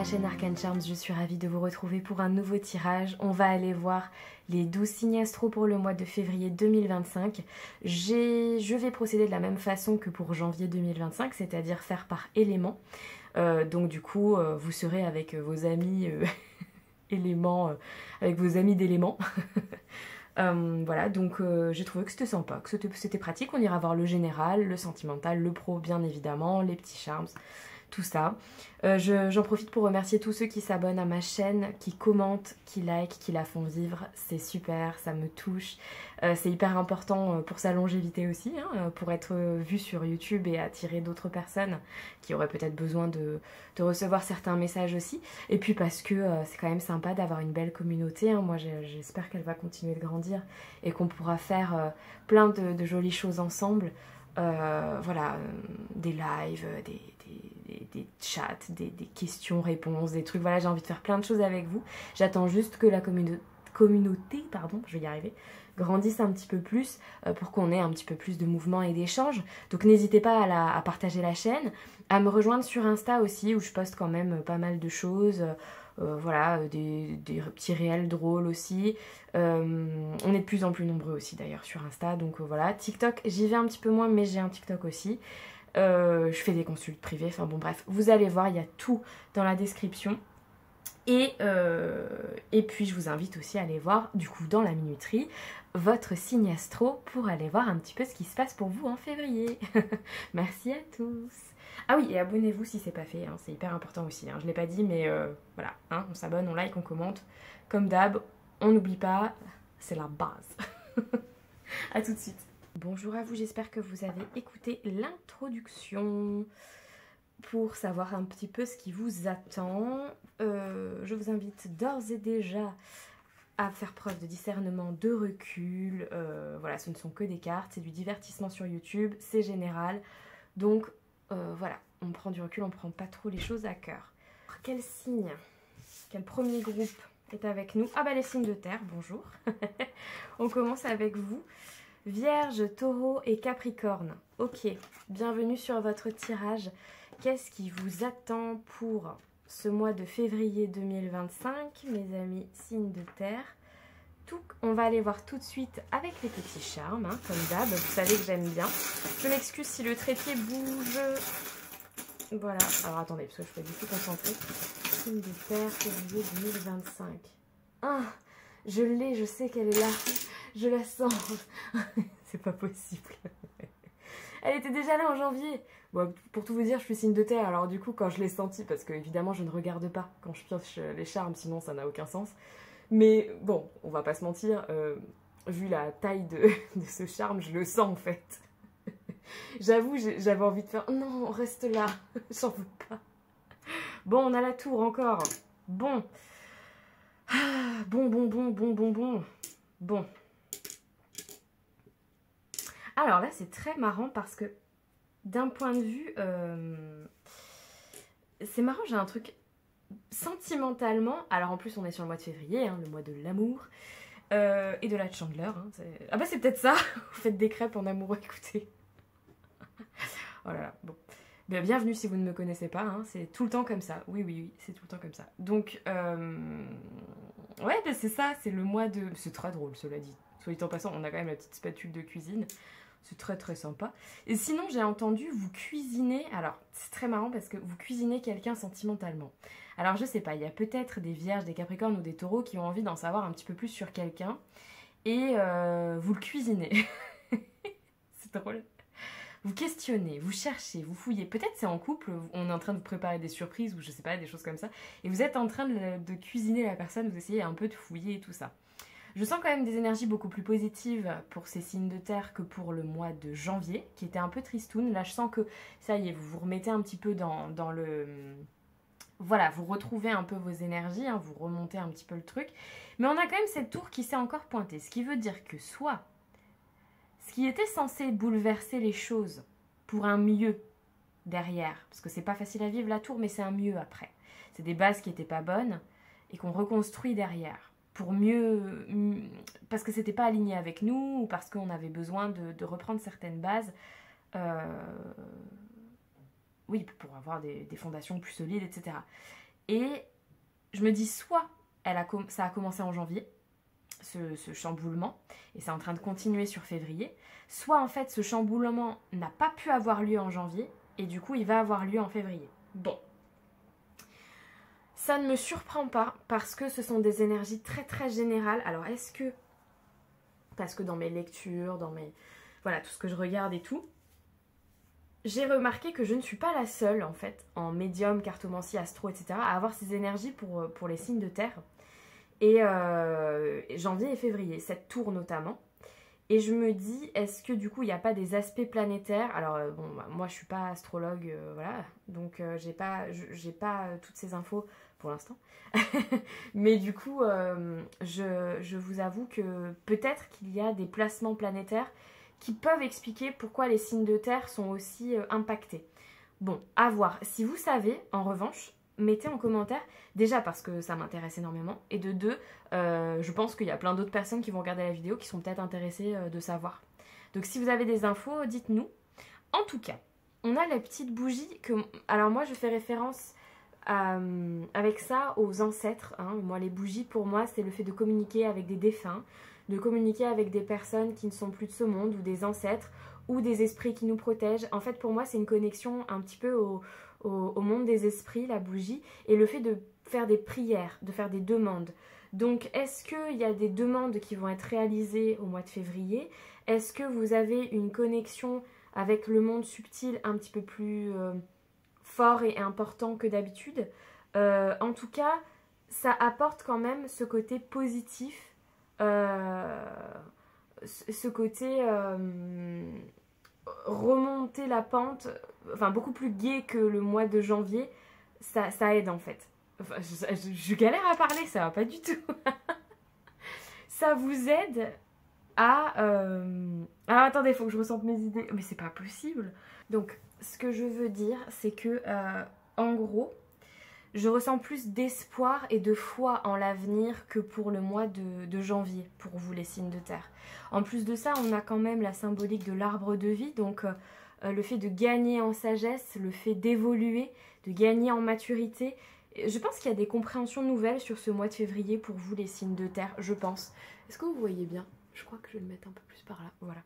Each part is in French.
la chaîne Arcane Charms, je suis ravie de vous retrouver pour un nouveau tirage. On va aller voir les 12 signes astro pour le mois de février 2025. Je vais procéder de la même façon que pour janvier 2025, c'est-à-dire faire par élément. Donc du coup, vous serez avec vos amis éléments, avec vos amis d'éléments. Voilà, donc j'ai trouvé que c'était sympa, que c'était pratique. On ira voir le général, le sentimental, le pro bien évidemment, les petits charms, tout ça. J'en profite pour remercier tous ceux qui s'abonnent à ma chaîne, qui commentent, qui like, qui la font vivre. C'est super, ça me touche. C'est hyper important pour sa longévité aussi, hein, pour être vu sur YouTube et attirer d'autres personnes qui auraient peut-être besoin de recevoir certains messages aussi. Et puis parce que c'est quand même sympa d'avoir une belle communauté, hein. Moi j'espère qu'elle va continuer de grandir et qu'on pourra faire plein de jolies choses ensemble. Voilà, des lives, des chats, des questions-réponses, des trucs. Voilà, j'ai envie de faire plein de choses avec vous. J'attends juste que la communauté, pardon, je vais y arriver, grandisse un petit peu plus pour qu'on ait un petit peu plus de mouvement et d'échanges. Donc n'hésitez pas à partager la chaîne, à me rejoindre sur Insta aussi où je poste quand même pas mal de choses. Voilà, des petits réels drôles aussi. On est de plus en plus nombreux aussi d'ailleurs sur Insta, donc voilà. TikTok, j'y vais un petit peu moins, mais j'ai un TikTok aussi. Je fais des consultes privées, enfin bon bref, vous allez voir, il y a tout dans la description. Et puis je vous invite aussi à aller voir, du coup dans la minuterie, votre signe astro pour aller voir un petit peu ce qui se passe pour vous en février. Merci à tous. Ah oui, et abonnez-vous si c'est pas fait, hein, c'est hyper important aussi, hein. Je l'ai pas dit, mais voilà, hein, on s'abonne, on like, on commente. Comme d'hab, on n'oublie pas, c'est la base. A tout de suite. Bonjour à vous, j'espère que vous avez écouté l'introduction pour savoir un petit peu ce qui vous attend. Je vous invite d'ores et déjà à faire preuve de discernement, de recul. Voilà, ce ne sont que des cartes, c'est du divertissement sur YouTube, c'est général. Donc voilà, on prend du recul, on ne prend pas trop les choses à cœur. Quel signe, quel premier groupe est avec nous? Ah bah les signes de terre, bonjour. On commence avec vous. Vierge, Taureau et Capricorne. Ok, bienvenue sur votre tirage. Qu'est-ce qui vous attend pour ce mois de février 2025, mes amis signes de terre? On va aller voir tout de suite avec les petits charmes, hein, comme d'hab. Vous savez que j'aime bien. Je m'excuse si le trépied bouge. Voilà. Alors attendez, parce que je suis pas du tout concentrée. Signe de terre, février 2025. Ah, je l'ai, je sais qu'elle est là. Je la sens. C'est pas possible. Elle était déjà là en janvier. Bon, pour tout vous dire, je suis signe de terre. Alors du coup, quand je l'ai senti, parce que évidemment, je ne regarde pas quand je pioche les charmes, sinon ça n'a aucun sens. Mais bon, on va pas se mentir, vu la taille de ce charme, je le sens en fait. J'avoue, j'avais envie de faire « Non, reste là, j'en veux pas ». Bon, on a la tour encore. Bon. Ah, bon. Alors là, c'est très marrant parce que d'un point de vue... c'est marrant, j'ai un truc... Sentimentalement, alors en plus on est sur le mois de février, hein, le mois de l'amour et de la chandeleur. Hein, ah bah c'est peut-être ça, vous faites des crêpes en amoureux, écoutez. Oh là là, bon. Bien, bienvenue si vous ne me connaissez pas, hein, c'est tout le temps comme ça. Oui, c'est tout le temps comme ça. Donc, ouais, bah c'est ça, c'est le mois de... C'est très drôle, cela dit. Soit dit en passant, on a quand même la petite spatule de cuisine. C'est très très sympa. Et sinon, j'ai entendu vous cuisiner. Alors, c'est très marrant parce que vous cuisinez quelqu'un sentimentalement. Alors, je sais pas, il y a peut-être des vierges, des capricornes ou des taureaux qui ont envie d'en savoir un petit peu plus sur quelqu'un. Et vous le cuisinez. C'est drôle. Vous questionnez, vous cherchez, vous fouillez. Peut-être c'est en couple, on est en train de vous préparer des surprises ou je sais pas, des choses comme ça. Et vous êtes en train de cuisiner la personne, vous essayez un peu de fouiller et tout ça. Je sens quand même des énergies beaucoup plus positives pour ces signes de terre que pour le mois de janvier, qui était un peu tristoun. Là, je sens que, ça y est, vous vous remettez un petit peu dans le... Voilà, vous retrouvez un peu vos énergies, hein, vous remontez un petit peu le truc. Mais on a quand même cette tour qui s'est encore pointée. Ce qui veut dire que soit, ce qui était censé bouleverser les choses pour un mieux derrière, parce que c'est pas facile à vivre la tour, mais c'est un mieux après. C'est des bases qui n'étaient pas bonnes et qu'on reconstruit derrière. Pour mieux, parce que c'était pas aligné avec nous, ou parce qu'on avait besoin de reprendre certaines bases, oui, pour avoir des fondations plus solides, etc. Et je me dis soit ça a commencé en janvier, ce chamboulement, et c'est en train de continuer sur février, soit en fait ce chamboulement n'a pas pu avoir lieu en janvier, et du coup il va avoir lieu en février. Bon. Ça ne me surprend pas, parce que ce sont des énergies très très générales. Alors est-ce que, parce que dans mes lectures, voilà, tout ce que je regarde et tout, j'ai remarqué que je ne suis pas la seule en fait, en médium, cartomancie, astro, etc., à avoir ces énergies pour les signes de terre. Et janvier et février, cette tour notamment. Et je me dis, est-ce que du coup il n'y a pas des aspects planétaires? Alors bon, bah, moi je suis pas astrologue, voilà, donc j'ai pas toutes ces infos pour l'instant. Mais du coup, je vous avoue que peut-être qu'il y a des placements planétaires qui peuvent expliquer pourquoi les signes de terre sont aussi impactés. Bon, à voir. Si vous savez, en revanche, mettez en commentaire, déjà parce que ça m'intéresse énormément, et de deux, je pense qu'il y a plein d'autres personnes qui vont regarder la vidéo qui sont peut-être intéressées de savoir. Donc si vous avez des infos, dites-nous. En tout cas, on a la petite bougie que... Alors moi, je fais référence avec ça aux ancêtres. Hein. Moi, les bougies, pour moi, c'est le fait de communiquer avec des défunts, de communiquer avec des personnes qui ne sont plus de ce monde, ou des ancêtres, ou des esprits qui nous protègent. En fait, pour moi, c'est une connexion un petit peu au monde des esprits, la bougie, et le fait de faire des prières, de faire des demandes. Donc, est-ce qu'il y a des demandes qui vont être réalisées au mois de février? Est-ce que vous avez une connexion avec le monde subtil un petit peu plus fort et important que d'habitude? En tout cas, ça apporte quand même ce côté positif, ce côté remonter la pente, enfin beaucoup plus gai que le mois de janvier, ça aide en fait. Enfin, je galère à parler, ça va pas du tout. Ça vous aide à... Alors attendez, il faut que je ressente mes idées. Mais c'est pas possible. Donc, ce que je veux dire, c'est que, en gros, je ressens plus d'espoir et de foi en l'avenir que pour le mois de janvier, pour vous les signes de terre. En plus de ça, on a quand même la symbolique de l'arbre de vie, donc le fait de gagner en sagesse, le fait d'évoluer, de gagner en maturité. Je pense qu'il y a des compréhensions nouvelles sur ce mois de février pour vous les signes de terre, je pense. Est-ce que vous voyez bien? Je crois que je vais le mettre un peu plus par là, voilà.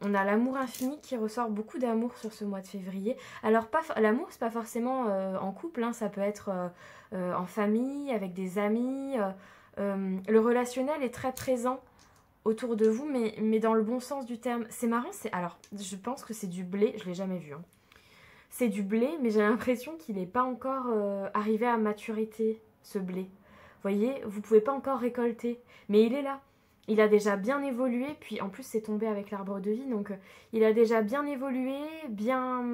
On a l'amour infini qui ressort, beaucoup d'amour sur ce mois de février. Alors l'amour, c'est pas forcément en couple, hein, ça peut être en famille, avec des amis. Le relationnel est très présent autour de vous, mais dans le bon sens du terme. C'est marrant, alors je pense que c'est du blé, je l'ai jamais vu. Hein. C'est du blé, mais j'ai l'impression qu'il n'est pas encore arrivé à maturité, ce blé. Vous voyez, vous pouvez pas encore récolter, mais il est là. Il a déjà bien évolué, puis en plus c'est tombé avec l'arbre de vie, donc il a déjà bien évolué, bien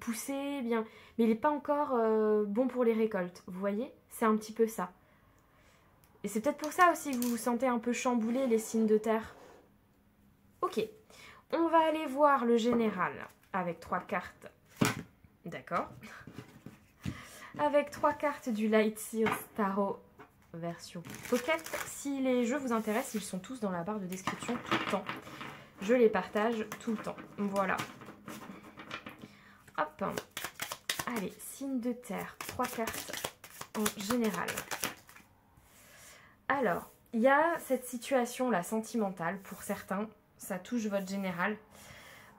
poussé, bien... mais il n'est pas encore bon pour les récoltes, vous voyez? C'est un petit peu ça. Et c'est peut-être pour ça aussi que vous vous sentez un peu chamboulé, les signes de terre. Ok, on va aller voir le général avec 3 cartes. D'accord. Avec 3 cartes du Light Seals Tarot version Pocket. Si les jeux vous intéressent, ils sont tous dans la barre de description tout le temps. Je les partage tout le temps. Voilà. Hop. Allez, signe de terre. 3 cartes en général. Alors, il y a cette situation-là sentimentale pour certains. Ça touche votre général.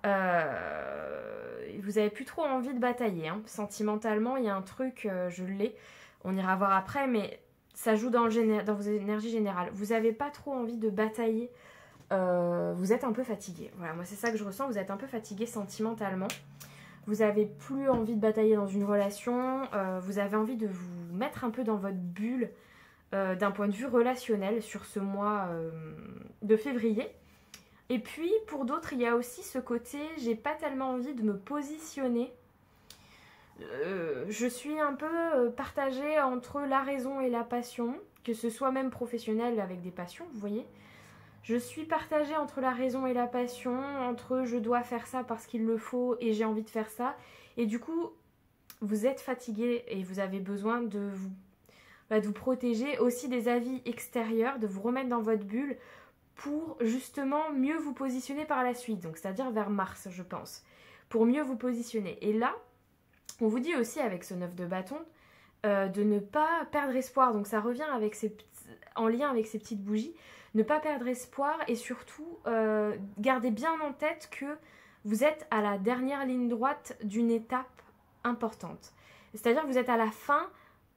Vous avez plus trop envie de batailler. Hein. Sentimentalement, il y a un truc, je l'ai. On ira voir après, mais... ça joue dans vos énergies générales. Vous n'avez pas trop envie de batailler. Vous êtes un peu fatigué. Voilà, moi c'est ça que je ressens. Vous êtes un peu fatigué sentimentalement. Vous n'avez plus envie de batailler dans une relation. Vous avez envie de vous mettre un peu dans votre bulle d'un point de vue relationnel sur ce mois de février. Et puis pour d'autres, il y a aussi ce côté, j'ai pas tellement envie de me positionner. Je suis un peu partagée entre la raison et la passion, que ce soit même professionnel avec des passions, vous voyez. Je suis partagée entre la raison et la passion, entre je dois faire ça parce qu'il le faut et j'ai envie de faire ça. Et du coup, vous êtes fatigué et vous avez besoin de vous protéger aussi des avis extérieurs, de vous remettre dans votre bulle pour justement mieux vous positionner par la suite. Donc c'est-à-dire vers mars, je pense, pour mieux vous positionner. Et là, On vous dit aussi avec ce 9 de bâton de ne pas perdre espoir. Donc ça revient avec en lien avec ces petites bougies. Ne pas perdre espoir et surtout gardez bien en tête que vous êtes à la dernière ligne droite d'une étape importante. C'est-à-dire que vous êtes à la fin.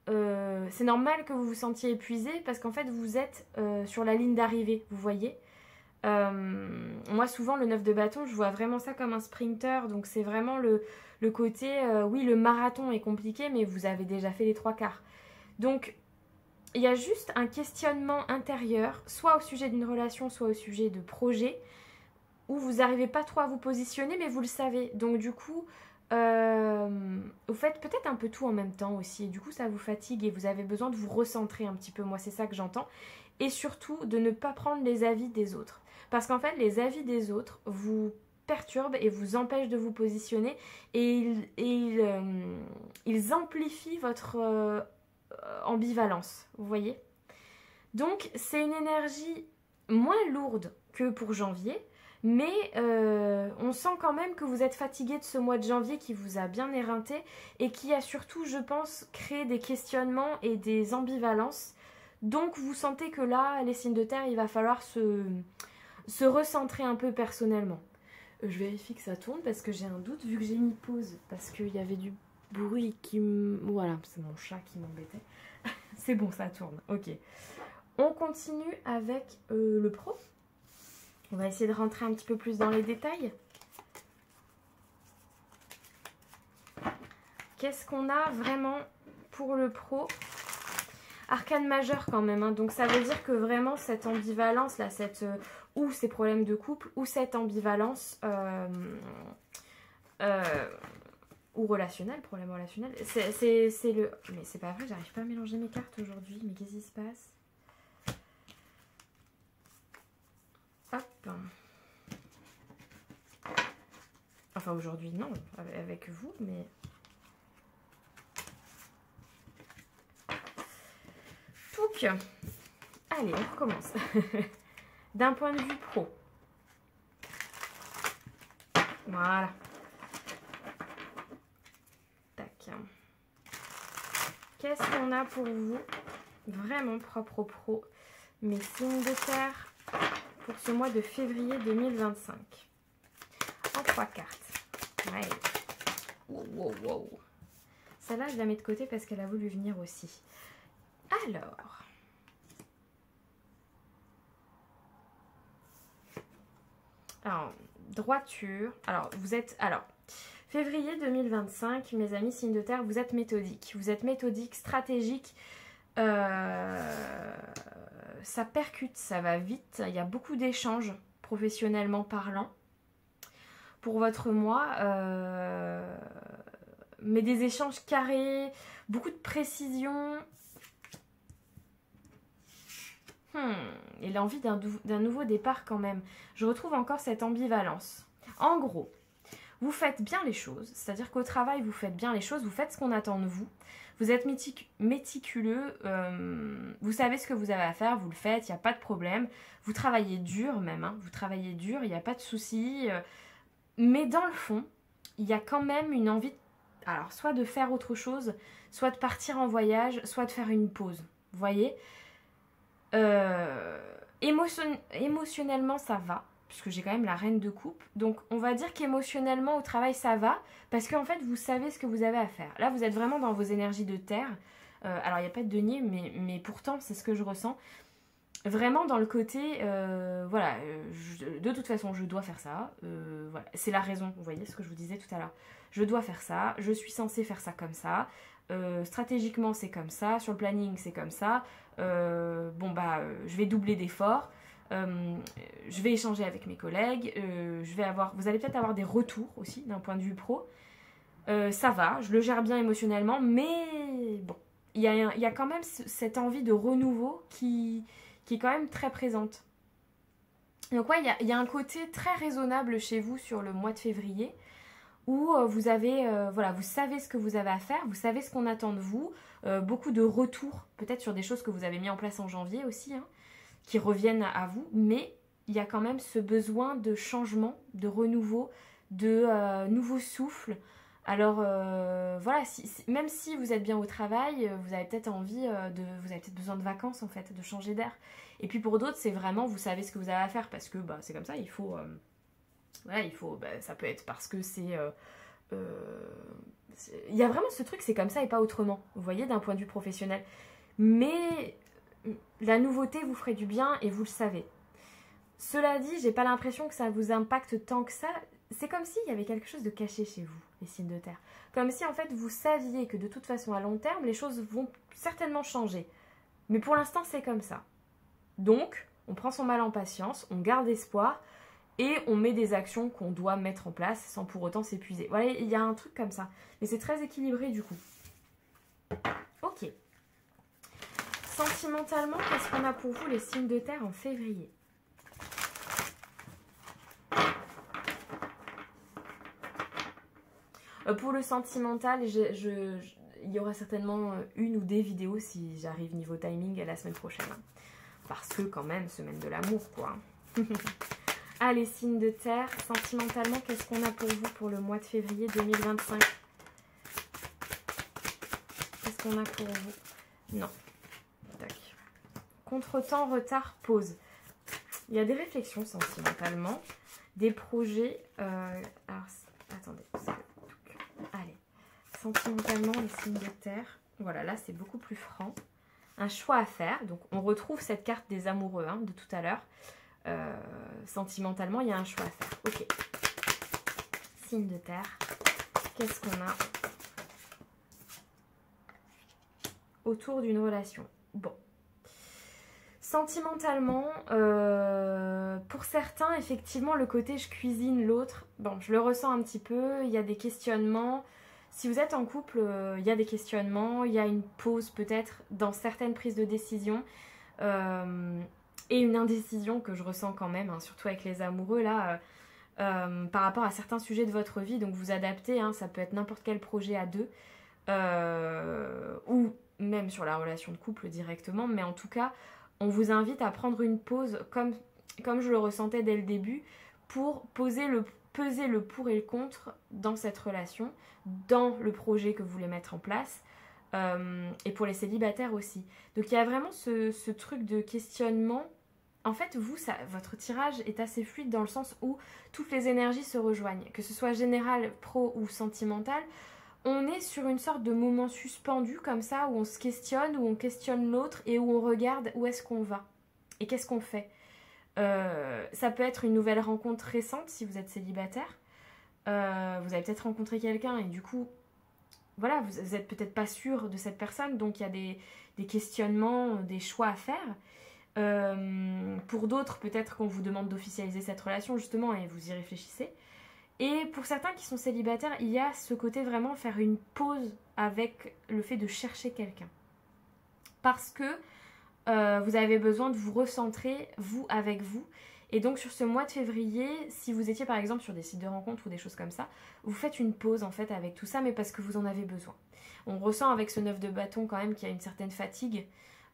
C'est normal que vous vous sentiez épuisé parce qu'en fait vous êtes sur la ligne d'arrivée, vous voyez. Moi souvent le 9 de bâton je vois vraiment ça comme un sprinter, donc c'est vraiment le côté oui le marathon est compliqué mais vous avez déjà fait les 3/4. Donc il y a juste un questionnement intérieur, soit au sujet d'une relation, soit au sujet de projet, où vous n'arrivez pas trop à vous positionner mais vous le savez. Donc du coup vous faites peut-être un peu tout en même temps aussi, et du coup ça vous fatigue et vous avez besoin de vous recentrer un petit peu, moi c'est ça que j'entends, et surtout de ne pas prendre les avis des autres, parce qu'en fait les avis des autres vous perturbent et vous empêchent de vous positionner, et ils amplifient votre ambivalence, vous voyez. Donc c'est une énergie moins lourde que pour janvier, mais on sent quand même que vous êtes fatigué de ce mois de janvier qui vous a bien éreinté et qui a surtout, je pense, créé des questionnements et des ambivalences. Donc vous sentez que là, les signes de terre, il va falloir se recentrer un peu personnellement. Je vérifie que ça tourne parce que j'ai un doute vu que j'ai mis pause, parce qu'il y avait du bruit qui me... Voilà, c'est mon chat qui m'embêtait. C'est bon, ça tourne, ok. On continue avec le pro. On va essayer de rentrer un petit peu plus dans les détails. Qu'est-ce qu'on a vraiment pour le pro? Arcane majeur quand même, hein. Donc ça veut dire que vraiment cette ambivalence là, ou ces problèmes de couple, ou cette ambivalence ou relationnel, problème relationnel, c'est le... Mais c'est pas vrai, j'arrive pas à mélanger mes cartes aujourd'hui, mais qu'est-ce qui se passe? Hop. Enfin aujourd'hui non, avec vous, mais... Touc. Allez, on recommence. D'un point de vue pro. Voilà. Tac. Qu'est-ce qu'on a pour vous? Vraiment propre au pro. Mes signes de terre pour ce mois de février 2025. En 3 cartes. Ouais. Wow, wow, wow. Celle-là, je la mets de côté parce qu'elle a voulu venir aussi. Alors, droiture. Alors, vous êtes... Alors, février 2025, mes amis signes de terre, vous êtes méthodique. Vous êtes méthodique, stratégique. Ça percute, ça va vite. Il y a beaucoup d'échanges, professionnellement parlant, pour votre mois. Mais des échanges carrés, beaucoup de précision. Et l'envie d'un nouveau départ quand même. Je retrouve encore cette ambivalence. En gros, vous faites bien les choses, c'est-à-dire qu'au travail, vous faites bien les choses, vous faites ce qu'on attend de vous. Vous êtes méticuleux, vous savez ce que vous avez à faire, vous le faites, il n'y a pas de problème. Vous travaillez dur même, hein, vous travaillez dur, il n'y a pas de souci. Mais dans le fond, il y a quand même une envie, alors soit de faire autre chose, soit de partir en voyage, soit de faire une pause. Vous voyez ? Émotionnellement ça va, puisque j'ai quand même la reine de coupe, donc on va dire qu'émotionnellement au travail ça va, parce qu'en fait vous savez ce que vous avez à faire. Là vous êtes vraiment dans vos énergies de terre, alors il n'y a pas de denier, mais pourtant c'est ce que je ressens, vraiment dans le côté, voilà, de toute façon je dois faire ça, voilà, c'est la raison, vous voyez ce que je vous disais tout à l'heure, je dois faire ça, je suis censée faire ça comme ça, stratégiquement c'est comme ça, sur le planning c'est comme ça, je vais doubler d'efforts, je vais échanger avec mes collègues, vous allez peut-être avoir des retours aussi d'un point de vue pro, ça va, je le gère bien émotionnellement, mais bon, il y a quand même cette envie de renouveau qui est quand même très présente. Donc ouais, il y a un côté très raisonnable chez vous sur le mois de février, où vous avez, voilà, vous savez ce que vous avez à faire, vous savez ce qu'on attend de vous, beaucoup de retours, peut-être sur des choses que vous avez mis en place en janvier aussi, hein, qui reviennent à vous, mais il y a quand même ce besoin de changement, de renouveau, de nouveau souffle, Alors voilà, même si vous êtes bien au travail, vous avez peut-être envie vous avez peut-être besoin de vacances en fait, de changer d'air. Et puis pour d'autres, c'est vraiment, vous savez ce que vous avez à faire parce que bah, c'est comme ça, il faut, voilà, ça peut être parce que il y a vraiment ce truc, c'est comme ça et pas autrement, vous voyez, d'un point de vue professionnel. Mais la nouveauté vous ferait du bien et vous le savez. Cela dit, j'ai pas l'impression que ça vous impacte tant que ça. C'est comme s'il y avait quelque chose de caché chez vous, les signes de terre. Comme si en fait vous saviez que de toute façon à long terme, les choses vont certainement changer. Mais pour l'instant, c'est comme ça. Donc, on prend son mal en patience, on garde espoir et on met des actions qu'on doit mettre en place sans pour autant s'épuiser. Voilà, il y a un truc comme ça. Mais c'est très équilibré du coup. Ok. Sentimentalement, qu'est-ce qu'on a pour vous les signes de terre en février? Pour le sentimental, il y aura certainement une ou des vidéos si j'arrive niveau timing la semaine prochaine. Parce que quand même, semaine de l'amour, quoi. Ah, les signes de terre, sentimentalement, qu'est-ce qu'on a pour vous pour le mois de février 2025? Qu'est-ce qu'on a pour vous? Non. Tac. Contretemps, retard, pause. Il y a des réflexions sentimentalement, des projets... alors, attendez. Allez. Sentimentalement, les signes de terre. Voilà, là, c'est beaucoup plus franc. Un choix à faire. Donc, on retrouve cette carte des amoureux de tout à l'heure. Sentimentalement, il y a un choix à faire. Ok. Signe de terre. Qu'est-ce qu'on a autour d'une relation? Bon. Sentimentalement, pour certains, effectivement, le côté je cuisine l'autre, bon, je le ressens un petit peu, il y a des questionnements. Si vous êtes en couple, il y a des questionnements, il y a une pause peut-être dans certaines prises de décision et une indécision que je ressens quand même, surtout avec les amoureux là, par rapport à certains sujets de votre vie. Donc vous adaptez, ça peut être n'importe quel projet à deux ou même sur la relation de couple directement, mais en tout cas, on vous invite à prendre une pause comme je le ressentais dès le début pour peser le pour et le contre dans cette relation, dans le projet que vous voulez mettre en place et pour les célibataires aussi. Donc il y a vraiment ce truc de questionnement. En fait, votre tirage est assez fluide dans le sens où toutes les énergies se rejoignent, que ce soit général, pro ou sentimental. On est sur une sorte de moment suspendu comme ça, où on se questionne, où on questionne l'autre et où on regarde où est-ce qu'on va et qu'est-ce qu'on fait. Ça peut être une nouvelle rencontre récente si vous êtes célibataire. Vous avez peut-être rencontré quelqu'un et du coup, voilà, vous n'êtes peut-être pas sûr de cette personne, donc il y a des questionnements, des choix à faire. Pour d'autres, peut-être qu'on vous demande d'officialiser cette relation justement et vous y réfléchissez. Et pour certains qui sont célibataires, il y a ce côté vraiment faire une pause avec le fait de chercher quelqu'un. Parce que vous avez besoin de vous recentrer, vous, avec vous. Et donc sur ce mois de février, si vous étiez par exemple sur des sites de rencontres ou des choses comme ça, vous faites une pause en fait avec tout ça, mais parce que vous en avez besoin. On ressent avec ce 9 de bâton quand même qu'il y a une certaine fatigue.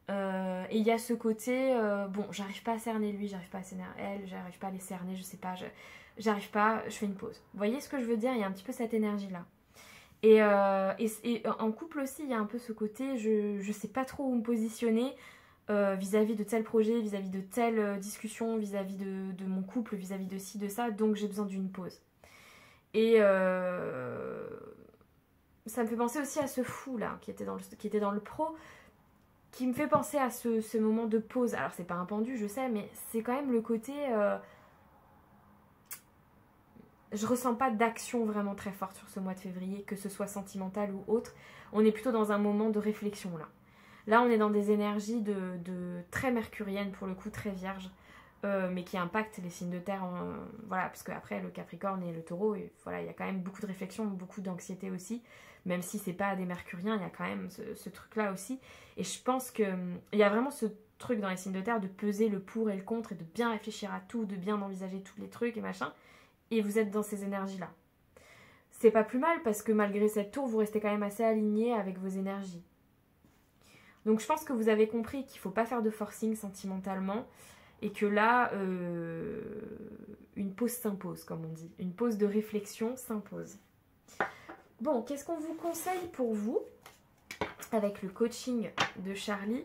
Et il y a ce côté, bon, j'arrive pas à cerner lui, j'arrive pas à cerner elle, j'arrive pas à les cerner, je sais pas, j'arrive pas, je fais une pause. Vous voyez ce que je veux dire? Il y a un petit peu cette énergie-là. Et en couple aussi, il y a un peu ce côté, je sais pas trop où me positionner vis-à-vis de tel projet, vis-à-vis de telle discussion, vis-à-vis de mon couple, vis-à-vis de ci, de ça, donc j'ai besoin d'une pause. Et ça me fait penser aussi à ce fou là, qui était dans le pro, qui me fait penser à ce moment de pause. Alors c'est pas un pendu, je sais, mais c'est quand même le côté... je ressens pas d'action vraiment très forte sur ce mois de février, que ce soit sentimental ou autre. On est plutôt dans un moment de réflexion là. Là on est dans des énergies de très mercuriennes pour le coup, très vierges, mais qui impactent les signes de terre. Voilà, parce qu'après le Capricorne et le Taureau, et voilà, il y a quand même beaucoup de réflexion, beaucoup d'anxiété aussi. Même si c'est pas des mercuriens, il y a quand même ce truc-là aussi. Et je pense qu'il y a vraiment ce truc dans les signes de terre de peser le pour et le contre et de bien réfléchir à tout, de bien envisager tous les trucs et machin. Et vous êtes dans ces énergies-là. C'est pas plus mal parce que malgré cette tour, vous restez quand même assez aligné avec vos énergies. Donc je pense que vous avez compris qu'il faut pas faire de forcing sentimentalement et que là, une pause s'impose, comme on dit. Une pause de réflexion s'impose. Bon, qu'est-ce qu'on vous conseille pour vous avec le coaching de Charlie?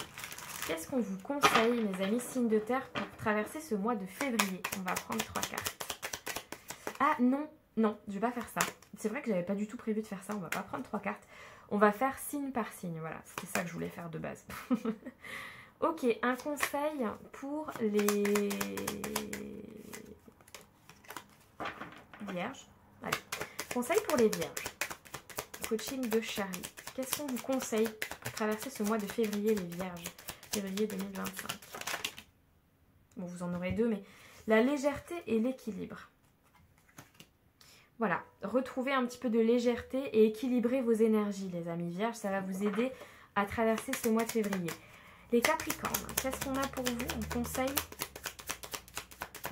Qu'est-ce qu'on vous conseille, mes amis signes de terre, pour traverser ce mois de février? On va prendre 3 cartes. Ah non, non, je vais pas faire ça. C'est vrai que j'avais pas du tout prévu de faire ça. On va pas prendre 3 cartes. On va faire signe par signe. Voilà, c'était ça que je voulais faire de base. Ok, un conseil pour les vierges. Allez, conseil pour les vierges. Coaching de Charlie. Qu'est-ce qu'on vous conseille pour traverser ce mois de février, les vierges? Février 2025. Bon, vous en aurez 2, mais la légèreté et l'équilibre. Voilà, retrouvez un petit peu de légèreté et équilibrez vos énergies, les amis vierges. Ça va vous aider à traverser ce mois de février. Les capricornes, qu'est-ce qu'on a pour vous en conseil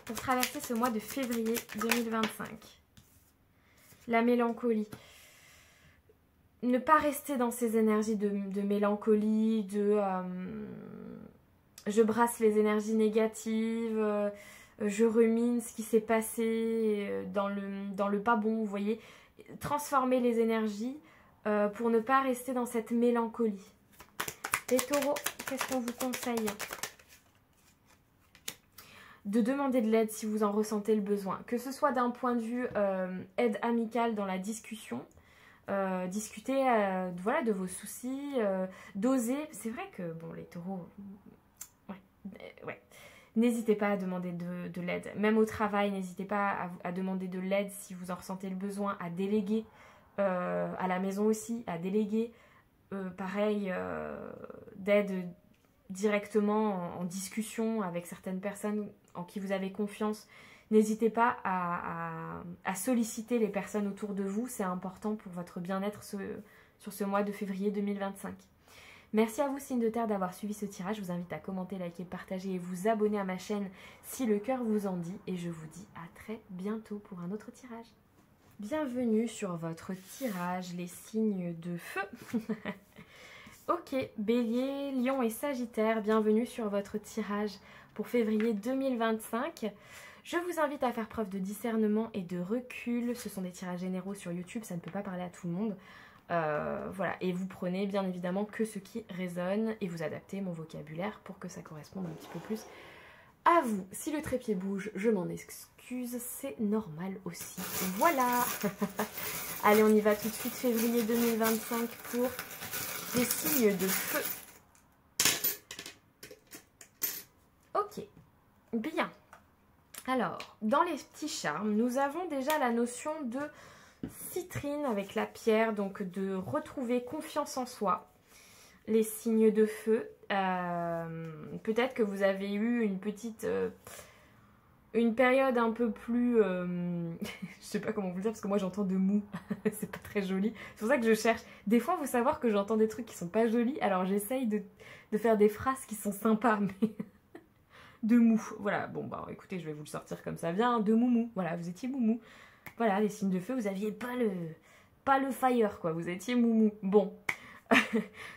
pour traverser ce mois de février 2025? La mélancolie. Ne pas rester dans ces énergies de mélancolie, je brasse les énergies négatives, je rumine ce qui s'est passé dans le pas bon, vous voyez. Transformer les énergies pour ne pas rester dans cette mélancolie. Les taureaux, qu'est-ce qu'on vous conseille? De demander de l'aide si vous en ressentez le besoin. Que ce soit d'un point de vue aide amicale dans la discussion, discuter voilà, de vos soucis, d'oser. C'est vrai que, bon, les taureaux, ouais. N'hésitez pas à demander de l'aide. Même au travail, n'hésitez pas à demander de l'aide si vous en ressentez le besoin, à déléguer, à la maison aussi, à déléguer. Pareil, d'aide directement en discussion avec certaines personnes en qui vous avez confiance. N'hésitez pas à solliciter les personnes autour de vous. C'est important pour votre bien-être sur ce mois de février 2025. Merci à vous, signes de terre, d'avoir suivi ce tirage. Je vous invite à commenter, liker, partager et vous abonner à ma chaîne si le cœur vous en dit. Et je vous dis à très bientôt pour un autre tirage. Bienvenue sur votre tirage, les signes de feu. Ok, Bélier, Lion et Sagittaire, bienvenue sur votre tirage pour février 2025. Je vous invite à faire preuve de discernement et de recul. Ce sont des tirages généraux sur YouTube, ça ne peut pas parler à tout le monde. Voilà, et vous prenez bien évidemment que ce qui résonne et vous adaptez mon vocabulaire pour que ça corresponde un petit peu plus à vous. Si le trépied bouge, je m'en excuse, c'est normal aussi. Voilà. Allez, on y va tout de suite, février 2025 pour les signes de feu. Ok, bien. Alors, dans les petits charmes, nous avons déjà la notion de citrine avec la pierre, donc de retrouver confiance en soi. Les signes de feu. Peut-être que vous avez eu une petite... une période un peu plus... je sais pas comment vous le dire, parce que moi j'entends de mou. C'est pas très joli. C'est pour ça que je cherche. Des fois, il faut savoir que j'entends des trucs qui sont pas jolis. Alors j'essaye de faire des phrases qui sont sympas, mais... de mou. Voilà, bon bah écoutez, je vais vous le sortir comme ça vient. De moumou. Voilà, vous étiez moumou. Voilà, les signes de feu, vous aviez pas le fire, quoi. Vous étiez moumou. Bon.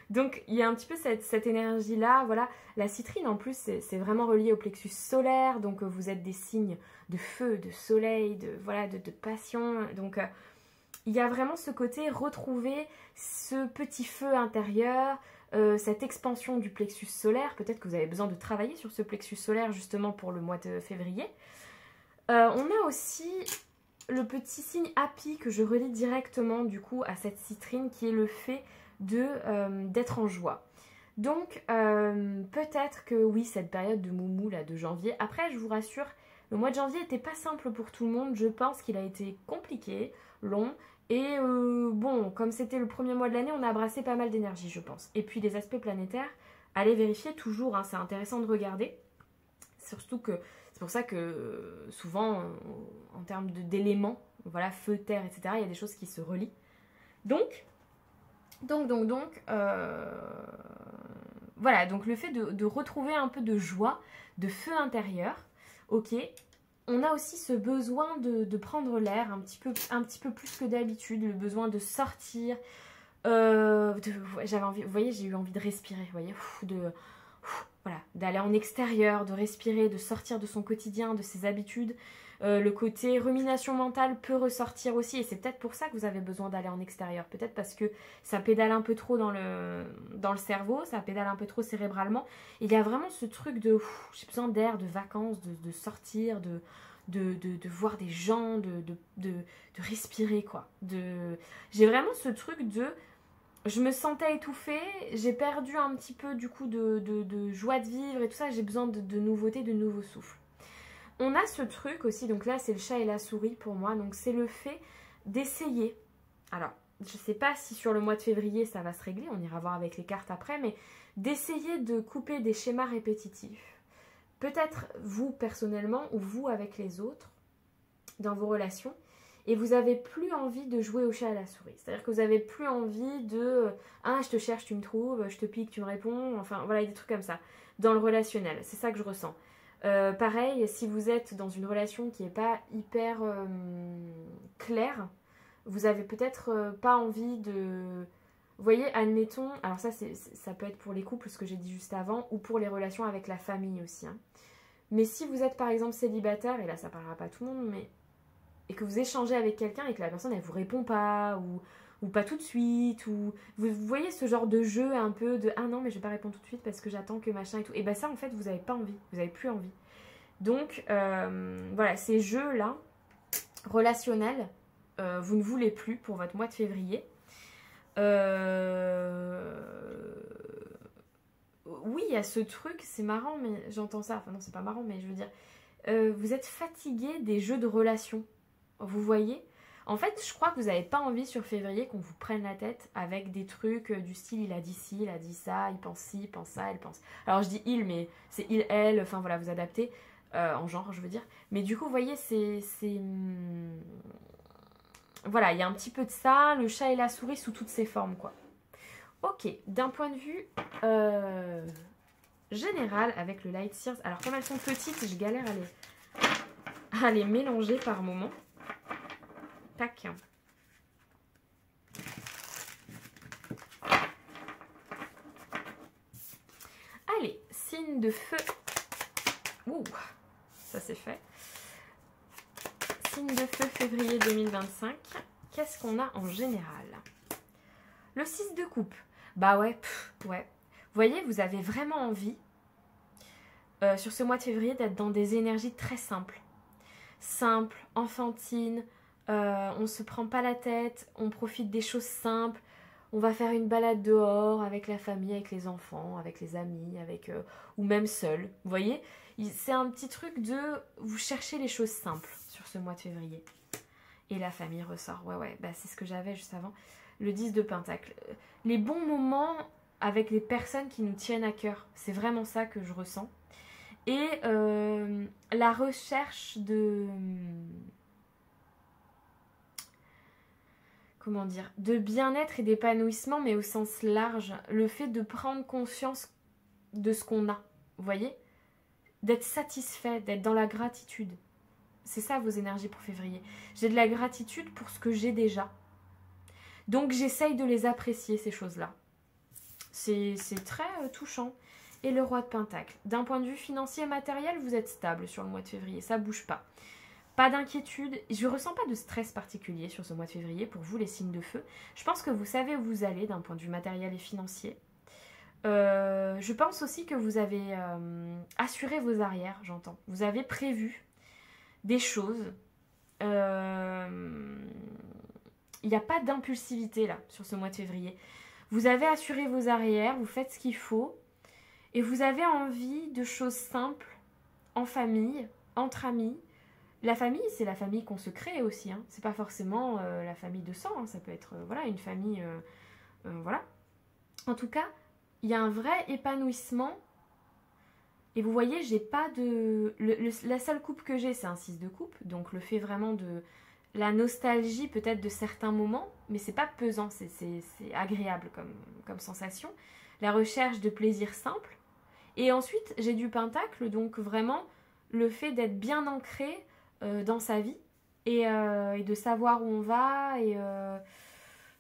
Donc, il y a un petit peu cette énergie-là. Voilà, la citrine, en plus, c'est vraiment relié au plexus solaire. Donc, vous êtes des signes de feu, de soleil, voilà, de passion. Donc, il y a vraiment ce côté retrouver ce petit feu intérieur, cette expansion du plexus solaire. Peut-être que vous avez besoin de travailler sur ce plexus solaire, justement, pour le mois de février. On a aussi... le petit signe happy que je relie directement du coup à cette citrine qui est le fait d'être en joie. Donc peut-être que oui, cette période de moumou là de janvier, après je vous rassure, le mois de janvier n'était pas simple pour tout le monde, je pense qu'il a été compliqué, long et bon, comme c'était le premier mois de l'année, on a brassé pas mal d'énergie je pense. Et puis les aspects planétaires, allez vérifier toujours, hein, c'est intéressant de regarder. Surtout que c'est pour ça que souvent, en termes d'éléments, voilà, feu, terre, etc., il y a des choses qui se relient. Donc voilà, donc le fait de retrouver un peu de joie, de feu intérieur, ok. On a aussi ce besoin de prendre l'air un petit peu plus que d'habitude, le besoin de sortir. J'avais envie, vous voyez, j'ai eu envie de respirer, vous voyez, voilà, d'aller en extérieur, de respirer, de sortir de son quotidien, de ses habitudes. Le côté rumination mentale peut ressortir aussi, et c'est peut-être pour ça que vous avez besoin d'aller en extérieur. Peut-être parce que ça pédale un peu trop dans le cerveau, ça pédale un peu trop cérébralement. Et il y a vraiment ce truc de j'ai besoin d'air, de vacances, de sortir, de voir des gens, de respirer, quoi. J'ai vraiment ce truc de... Je me sentais étouffée, j'ai perdu un petit peu du coup de joie de vivre et tout ça, j'ai besoin de nouveautés, de nouveaux souffles. On a ce truc aussi, donc là c'est le chat et la souris pour moi, donc c'est le fait d'essayer. Alors, je sais pas si sur le mois de février ça va se régler, on ira voir avec les cartes après, mais d'essayer de couper des schémas répétitifs. Peut-être vous personnellement ou vous avec les autres dans vos relations, et vous avez plus envie de jouer au chat et à la souris. C'est-à-dire que vous avez plus envie de ah je te cherche, tu me trouves, je te pique, tu me réponds, enfin voilà des trucs comme ça dans le relationnel. C'est ça que je ressens. Pareil, si vous êtes dans une relation qui n'est pas hyper claire, vous avez peut-être pas envie de... Vous voyez, admettons, alors ça peut être pour les couples, ce que j'ai dit juste avant, ou pour les relations avec la famille aussi. Hein. Mais si vous êtes par exemple célibataire, et là ça parlera pas à tout le monde, mais et que vous échangez avec quelqu'un et que la personne elle vous répond pas, ou pas tout de suite, ou vous voyez ce genre de jeu un peu de ah non mais je vais pas répondre tout de suite parce que j'attends que machin et tout, et ben ça en fait vous avez pas envie, vous avez plus envie. Donc voilà, ces jeux là relationnels, vous ne voulez plus pour votre mois de février. Oui, il y a ce truc, c'est marrant, mais j'entends ça, enfin non c'est pas marrant, mais je veux dire vous êtes fatigué des jeux de relations, vous voyez. En fait, je crois que vous n'avez pas envie sur février qu'on vous prenne la tête avec des trucs du style il a dit ci, il a dit ça, il pense ci, il pense ça, elle pense. Alors je dis il, mais c'est il, elle, enfin voilà, vous adaptez en genre, je veux dire. Mais du coup, vous voyez, voilà, il y a un petit peu de ça, le chat et la souris sous toutes ses formes, quoi. Ok, d'un point de vue général avec le Light Sears, alors comme elles sont petites, je galère à les mélanger par moment. Tac. Allez, signe de feu. Ouh, ça c'est fait. Signe de feu février 2025. Qu'est-ce qu'on a en général? Le 6 de coupe. Bah ouais, ouais. Vous voyez, vous avez vraiment envie, sur ce mois de février, d'être dans des énergies très simples. Simples, enfantines, on se prend pas la tête, on profite des choses simples, on va faire une balade dehors avec la famille, avec les enfants, avec les amis, ou même seul. Vous voyez, c'est un petit truc de vous cherchez les choses simples sur ce mois de février. Et la famille ressort. Ouais, bah c'est ce que j'avais juste avant. Le 10 de Pentacle. Les bons moments avec les personnes qui nous tiennent à cœur. C'est vraiment ça que je ressens. Et la recherche de... Comment dire, de bien-être et d'épanouissement, mais au sens large. Le fait de prendre conscience de ce qu'on a, vous voyez, d'être satisfait, d'être dans la gratitude. C'est ça vos énergies pour février. J'ai de la gratitude pour ce que j'ai déjà. Donc j'essaye de les apprécier, ces choses-là. C'est très touchant. Et le roi de Pentacle. D'un point de vue financier et matériel, vous êtes stable sur le mois de février, ça bouge pas. Pas d'inquiétude, je ressens pas de stress particulier sur ce mois de février pour vous les signes de feu. Je pense que vous savez où vous allez d'un point de vue matériel et financier. Je pense aussi que vous avez assuré vos arrières, j'entends. Vous avez prévu des choses. Il n'y a pas d'impulsivité là sur ce mois de février. Vous avez assuré vos arrières, vous faites ce qu'il faut. Et vous avez envie de choses simples, en famille, entre amis. La famille, c'est la famille qu'on se crée aussi. Hein. C'est pas forcément la famille de sang. Hein. Ça peut être voilà, une famille... voilà. En tout cas, il y a un vrai épanouissement. Et vous voyez, j'ai pas de... la seule coupe que j'ai, c'est un 6 de coupe. Donc le fait vraiment de... La nostalgie peut-être de certains moments. Mais c'est pas pesant, c'est agréable comme sensation. La recherche de plaisir simple. Et ensuite, j'ai du Pentacle, donc vraiment le fait d'être bien ancré dans sa vie et de savoir où on va. Et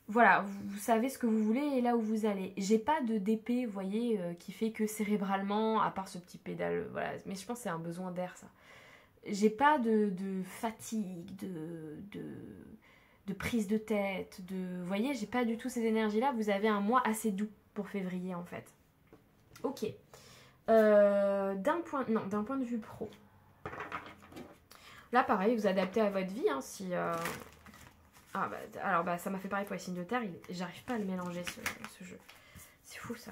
voilà, vous savez ce que vous voulez et là où vous allez. J'ai pas de d'épée, vous voyez, qui fait que cérébralement, à part ce petit pédale, voilà. Mais je pense que c'est un besoin d'air, ça. j'ai pas de fatigue, de prise de tête, vous voyez, j'ai pas du tout ces énergies-là. Vous avez un mois assez doux pour février en fait. Ok. D'un point de vue pro. Là, pareil, vous adaptez à votre vie. Hein, si, alors, ça m'a fait pareil pour les signes de terre. J'arrive pas à le mélanger, ce jeu. C'est fou, ça.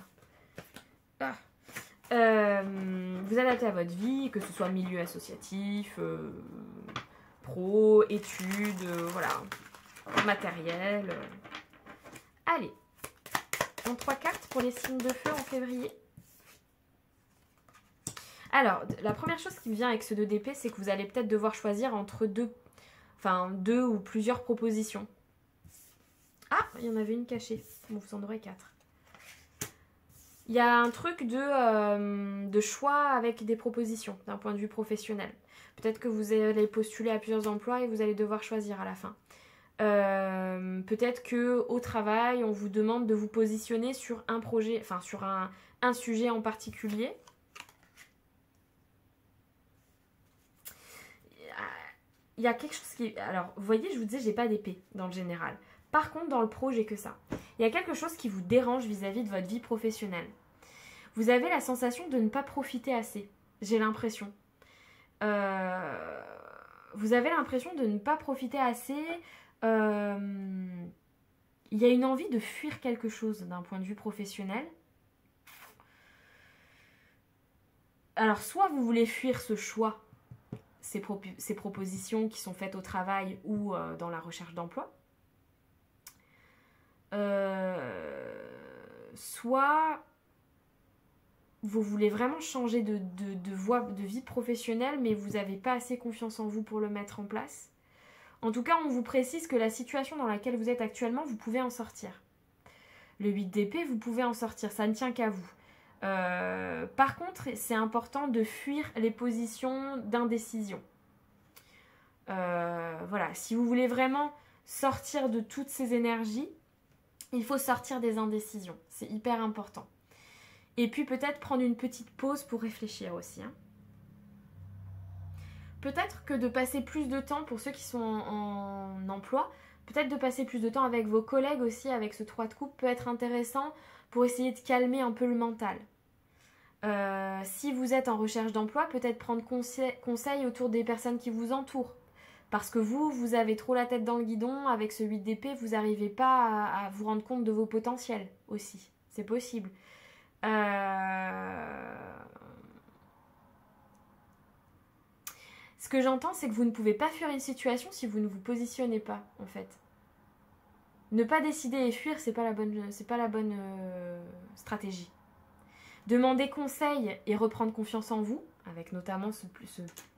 Vous adaptez à votre vie, que ce soit milieu associatif, pro, études, voilà, matériel. Allez, en 3 cartes pour les signes de feu en février. Alors, la première chose qui me vient avec ce 2 d'épée, c'est que vous allez peut-être devoir choisir entre deux ou plusieurs propositions. Ah, il y en avait une cachée. Bon, vous en aurez 4. Il y a un truc de choix avec des propositions d'un point de vue professionnel. Peut-être que vous allez postuler à plusieurs emplois et vous allez devoir choisir à la fin. Peut-être qu'au travail, on vous demande de vous positionner sur un projet, enfin sur un sujet en particulier. Il y a quelque chose qui... Alors, vous voyez, je vous disais, j'ai pas d'épée dans le général. Par contre, dans le pro, j'ai que ça. Il y a quelque chose qui vous dérange vis-à-vis de votre vie professionnelle. Vous avez la sensation de ne pas profiter assez. J'ai l'impression. Vous avez l'impression de ne pas profiter assez. Il y a une envie de fuir quelque chose d'un point de vue professionnel. Alors, soit vous voulez fuir ce choix, ces propositions qui sont faites au travail ou dans la recherche d'emploi. Soit vous voulez vraiment changer de voie de vie professionnelle, mais vous n'avez pas assez confiance en vous pour le mettre en place. En tout cas, on vous précise que la situation dans laquelle vous êtes actuellement, vous pouvez en sortir. Le 8 d'épée, vous pouvez en sortir, ça ne tient qu'à vous. Par contre, c'est important de fuir les positions d'indécision. Voilà, si vous voulez vraiment sortir de toutes ces énergies, il faut sortir des indécisions. C'est hyper important. Et puis peut-être prendre une petite pause pour réfléchir aussi. Hein. Peut-être que de passer plus de temps, pour ceux qui sont en emploi, peut-être de passer plus de temps avec vos collègues aussi, avec ce 3 de coupe, peut être intéressant pour essayer de calmer un peu le mental. Si vous êtes en recherche d'emploi, peut-être prendre conseil autour des personnes qui vous entourent. Parce que vous avez trop la tête dans le guidon, avec ce 8 d'épée, vous n'arrivez pas à vous rendre compte de vos potentiels aussi. C'est possible. Ce que j'entends, c'est que vous ne pouvez pas fuir une situation si vous ne vous positionnez pas, en fait. Ne pas décider et fuir, c'est pas la bonne stratégie. Demander conseil et reprendre confiance en vous, avec notamment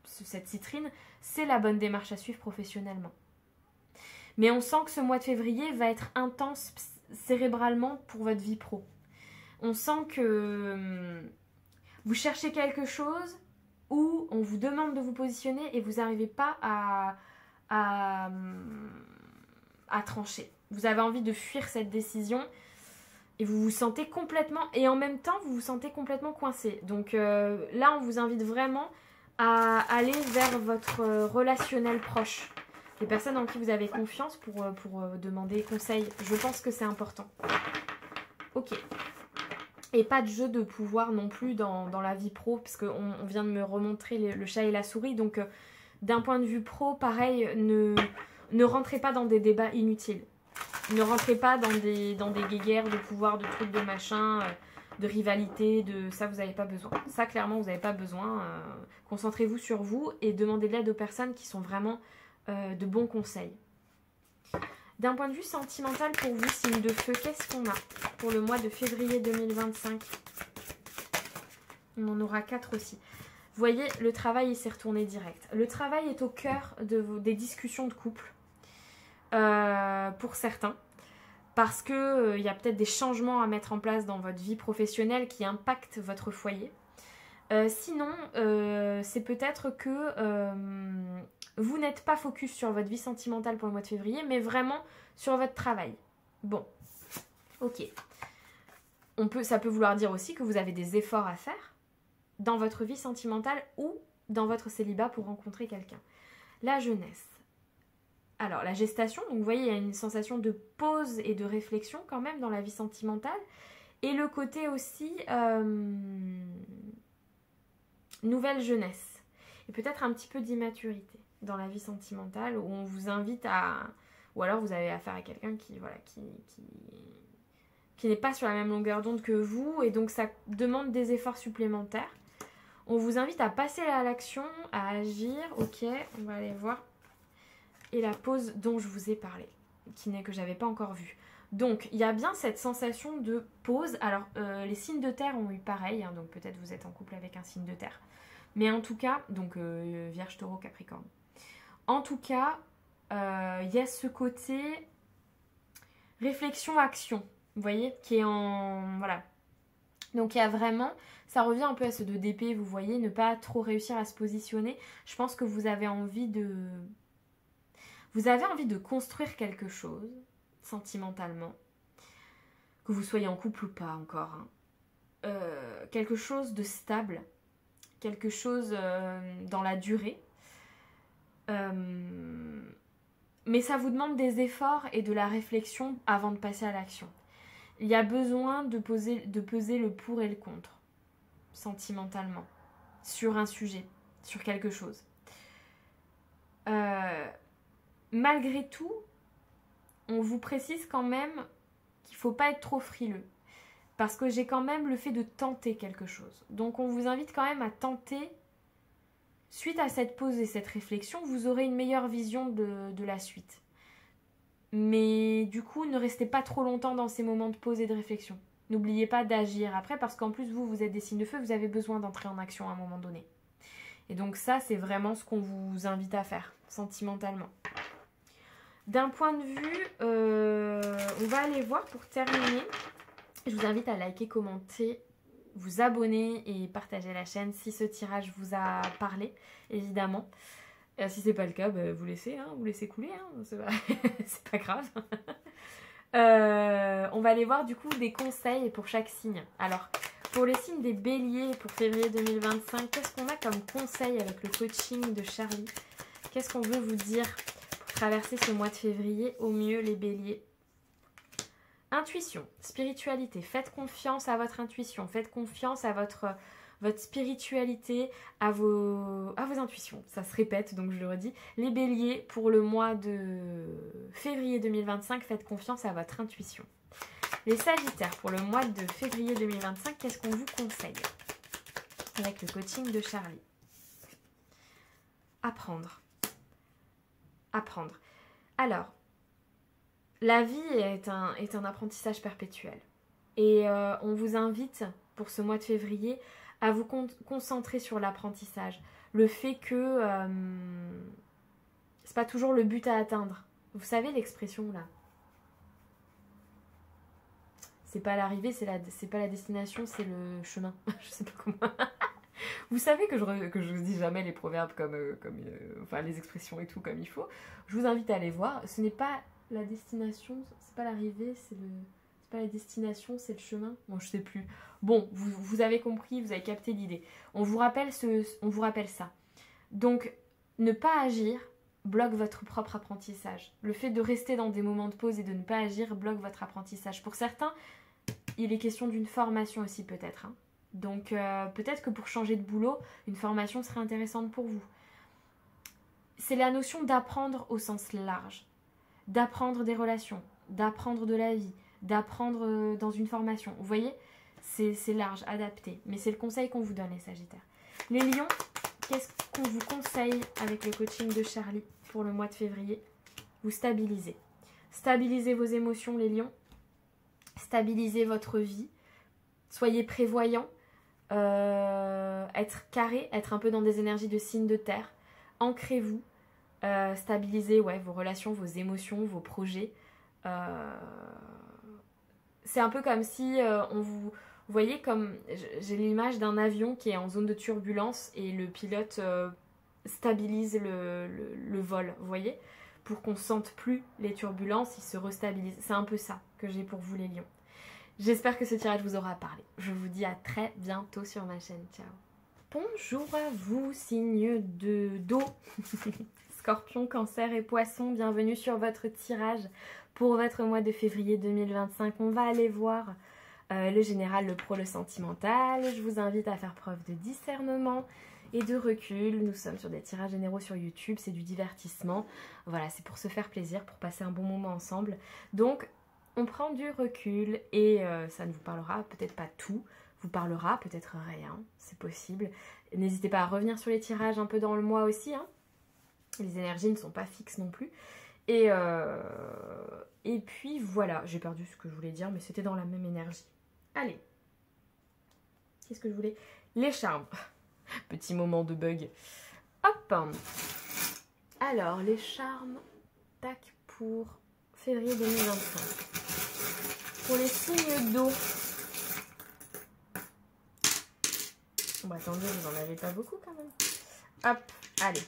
cette citrine, c'est la bonne démarche à suivre professionnellement. Mais on sent que ce mois de février va être intense cérébralement pour votre vie pro. On sent que vous cherchez quelque chose où on vous demande de vous positionner et vous n'arrivez pas à trancher. Vous avez envie de fuir cette décision et vous vous sentez complètement... Et en même temps, vous vous sentez complètement coincé. Donc là, on vous invite vraiment à aller vers votre relationnel proche. Les personnes en qui vous avez confiance pour demander conseil. Je pense que c'est important. Ok. Et pas de jeu de pouvoir non plus dans la vie pro, parce qu'on vient de me remontrer le chat et la souris. Donc, d'un point de vue pro, pareil, ne rentrez pas dans des débats inutiles. Ne rentrez pas dans des guéguerres de pouvoir, de trucs, de machin, de rivalité, de ça, vous n'avez pas besoin. Ça, clairement, vous n'avez pas besoin. Concentrez-vous sur vous et demandez de l'aide aux personnes qui sont vraiment de bons conseils. D'un point de vue sentimental pour vous, signe de feu, qu'est-ce qu'on a pour le mois de février 2025? On en aura 4 aussi. Vous voyez, le travail, il s'est retourné direct. Le travail est au cœur des discussions de couple, pour certains, parce qu'il y a peut-être des changements à mettre en place dans votre vie professionnelle qui impactent votre foyer. Sinon, c'est peut-être que vous n'êtes pas focus sur votre vie sentimentale pour le mois de février, mais vraiment sur votre travail. Bon, ok. Ça peut vouloir dire aussi que vous avez des efforts à faire dans votre vie sentimentale ou dans votre célibat pour rencontrer quelqu'un. La jeunesse. Alors, la gestation, donc vous voyez, il y a une sensation de pause et de réflexion quand même dans la vie sentimentale. Et le côté aussi nouvelle jeunesse. Et peut-être un petit peu d'immaturité dans la vie sentimentale où on vous invite à... Ou alors vous avez affaire à quelqu'un qui, voilà, qui n'est pas sur la même longueur d'onde que vous. Et donc ça demande des efforts supplémentaires. On vous invite à passer à l'action, à agir. Ok, on va aller voir. Et la pause dont je vous ai parlé, que j'avais pas encore vue. Donc, il y a bien cette sensation de pause. Alors, les signes de terre ont eu pareil, hein, donc peut-être vous êtes en couple avec un signe de terre. Mais en tout cas, donc Vierge, Taureau, Capricorne. En tout cas, il y a ce côté réflexion-action, vous voyez, qui est en... Voilà. Donc, il y a vraiment... Ça revient un peu à ce 2 d'épée, vous voyez, ne pas trop réussir à se positionner. Je pense que vous avez envie de... Vous avez envie de construire quelque chose, sentimentalement, que vous soyez en couple ou pas encore, hein. Quelque chose de stable, quelque chose dans la durée. Mais ça vous demande des efforts et de la réflexion avant de passer à l'action. Il y a besoin de peser le pour et le contre, sentimentalement, sur un sujet, sur quelque chose. Malgré tout, on vous précise quand même qu'il ne faut pas être trop frileux. Parce que j'ai quand même le fait de tenter quelque chose. Donc on vous invite quand même à tenter. Suite à cette pause et cette réflexion, vous aurez une meilleure vision de la suite. Mais du coup, ne restez pas trop longtemps dans ces moments de pause et de réflexion. N'oubliez pas d'agir après, parce qu'en plus, vous êtes des signes de feu, vous avez besoin d'entrer en action à un moment donné. Et donc ça, c'est vraiment ce qu'on vous invite à faire, sentimentalement. D'un point de vue, on va aller voir pour terminer. Je vous invite à liker, commenter, vous abonner et partager la chaîne si ce tirage vous a parlé, évidemment. Si c'est pas le cas, bah, vous laissez couler, hein, c'est pas grave. On va aller voir du coup des conseils pour chaque signe. Alors, pour les signes des béliers pour février 2025, qu'est-ce qu'on a comme conseil avec le coaching de Charlie? Qu'est-ce qu'on veut vous dire pour traverser ce mois de février au mieux, les béliers? Intuition, spiritualité, faites confiance à votre intuition, faites confiance à votre spiritualité, à vos intuitions. Ça se répète, donc je le redis. Les béliers, pour le mois de février 2025, faites confiance à votre intuition. Les sagittaires, pour le mois de février 2025, qu'est-ce qu'on vous conseille avec le coaching de Charlie? Apprendre. Apprendre. Alors, la vie est un apprentissage perpétuel. Et on vous invite, pour ce mois de février, à vous concentrer sur l'apprentissage. Le fait que c'est pas toujours le but à atteindre. Vous savez l'expression là? C'est pas l'arrivée, c'est pas la destination, c'est le chemin. Je sais pas comment. Vous savez que je dis jamais les proverbes enfin les expressions et tout comme il faut. Je vous invite à aller voir. Ce n'est pas la destination, c'est pas l'arrivée, c'est pas la destination, c'est le chemin. Bon, je sais plus. Bon, vous avez compris, vous avez capté l'idée. On vous rappelle ça. Donc, ne pas agir bloque votre propre apprentissage. Le fait de rester dans des moments de pause et de ne pas agir bloque votre apprentissage. Pour certains, il est question d'une formation aussi peut-être. Hein. Donc, peut-être que pour changer de boulot, une formation serait intéressante pour vous. C'est la notion d'apprendre au sens large. D'apprendre des relations, d'apprendre de la vie, d'apprendre dans une formation. Vous voyez, c'est large, adapté. Mais c'est le conseil qu'on vous donne, les Sagittaires. Les Lions, qu'est-ce qu'on vous conseille avec le coaching de Charlie pour le mois de février? Vous stabilisez. Stabilisez vos émotions, les Lions. Stabilisez votre vie. Soyez prévoyants. Être carré, être un peu dans des énergies de signe de terre. Ancrez-vous. Stabilisez vos relations, vos émotions, vos projets. C'est un peu comme si vous voyez, comme j'ai l'image d'un avion qui est en zone de turbulence et le pilote stabilise le vol, vous voyez, pour qu'on ne sente plus les turbulences, il se restabilise. C'est un peu ça que j'ai pour vous les lions. J'espère que ce tirage vous aura parlé. Je vous dis à très bientôt sur ma chaîne. Ciao. Bonjour à vous, signe d'eau. Scorpion, Cancer et Poisson, bienvenue sur votre tirage pour votre mois de février 2025. On va aller voir le général, le pro, le sentimental. Je vous invite à faire preuve de discernement et de recul. Nous sommes sur des tirages généraux sur YouTube, c'est du divertissement. Voilà, c'est pour se faire plaisir, pour passer un bon moment ensemble. Donc, on prend du recul et ça ne vous parlera peut-être pas tout, vous parlera peut-être rien, c'est possible. N'hésitez pas à revenir sur les tirages un peu dans le mois aussi, hein. Les énergies ne sont pas fixes non plus. Et puis voilà, j'ai perdu ce que je voulais dire, mais c'était dans la même énergie. Allez, qu'est-ce que je voulais? Les charmes. Petit moment de bug. Hop. Alors, les charmes, tac, pour février 2025. Pour les signes d'eau. Bon, attendez, vous n'en avez pas beaucoup quand même. Hop, allez.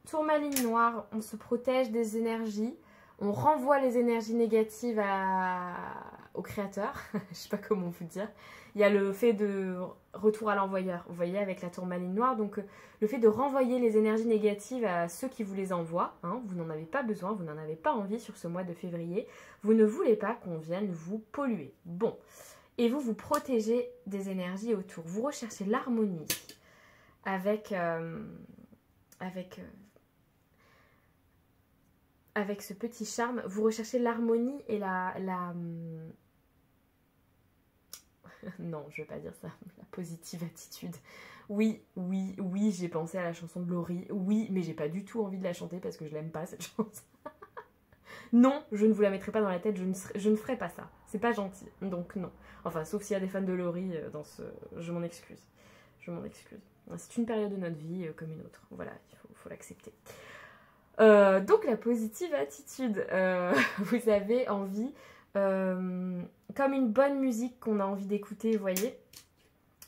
Tourmaline noire, on se protège des énergies. On renvoie les énergies négatives au créateur. Je ne sais pas comment vous dire. Il y a le fait de retour à l'envoyeur. Vous voyez, avec la tourmaline noire. Donc, le fait de renvoyer les énergies négatives à ceux qui vous les envoient. Hein, vous n'en avez pas besoin, vous n'en avez pas envie sur ce mois de février. Vous ne voulez pas qu'on vienne vous polluer. Bon. Et vous vous protégez des énergies autour. Vous recherchez l'harmonie avec ce petit charme. Vous recherchez l'harmonie et non, je ne vais pas dire ça. La positive attitude. Oui, oui, oui, j'ai pensé à la chanson de Laurie. Oui, mais j'ai pas du tout envie de la chanter parce que je l'aime pas, cette chanson. Non, je ne vous la mettrai pas dans la tête, je ne ferai pas ça. C'est pas gentil, donc non. Enfin, sauf s'il y a des fans de Laurie dans ce... Je m'en excuse. Je m'en excuse. C'est une période de notre vie comme une autre. Voilà, il faut l'accepter. Donc la positive attitude. Vous avez envie, comme une bonne musique qu'on a envie d'écouter, vous voyez,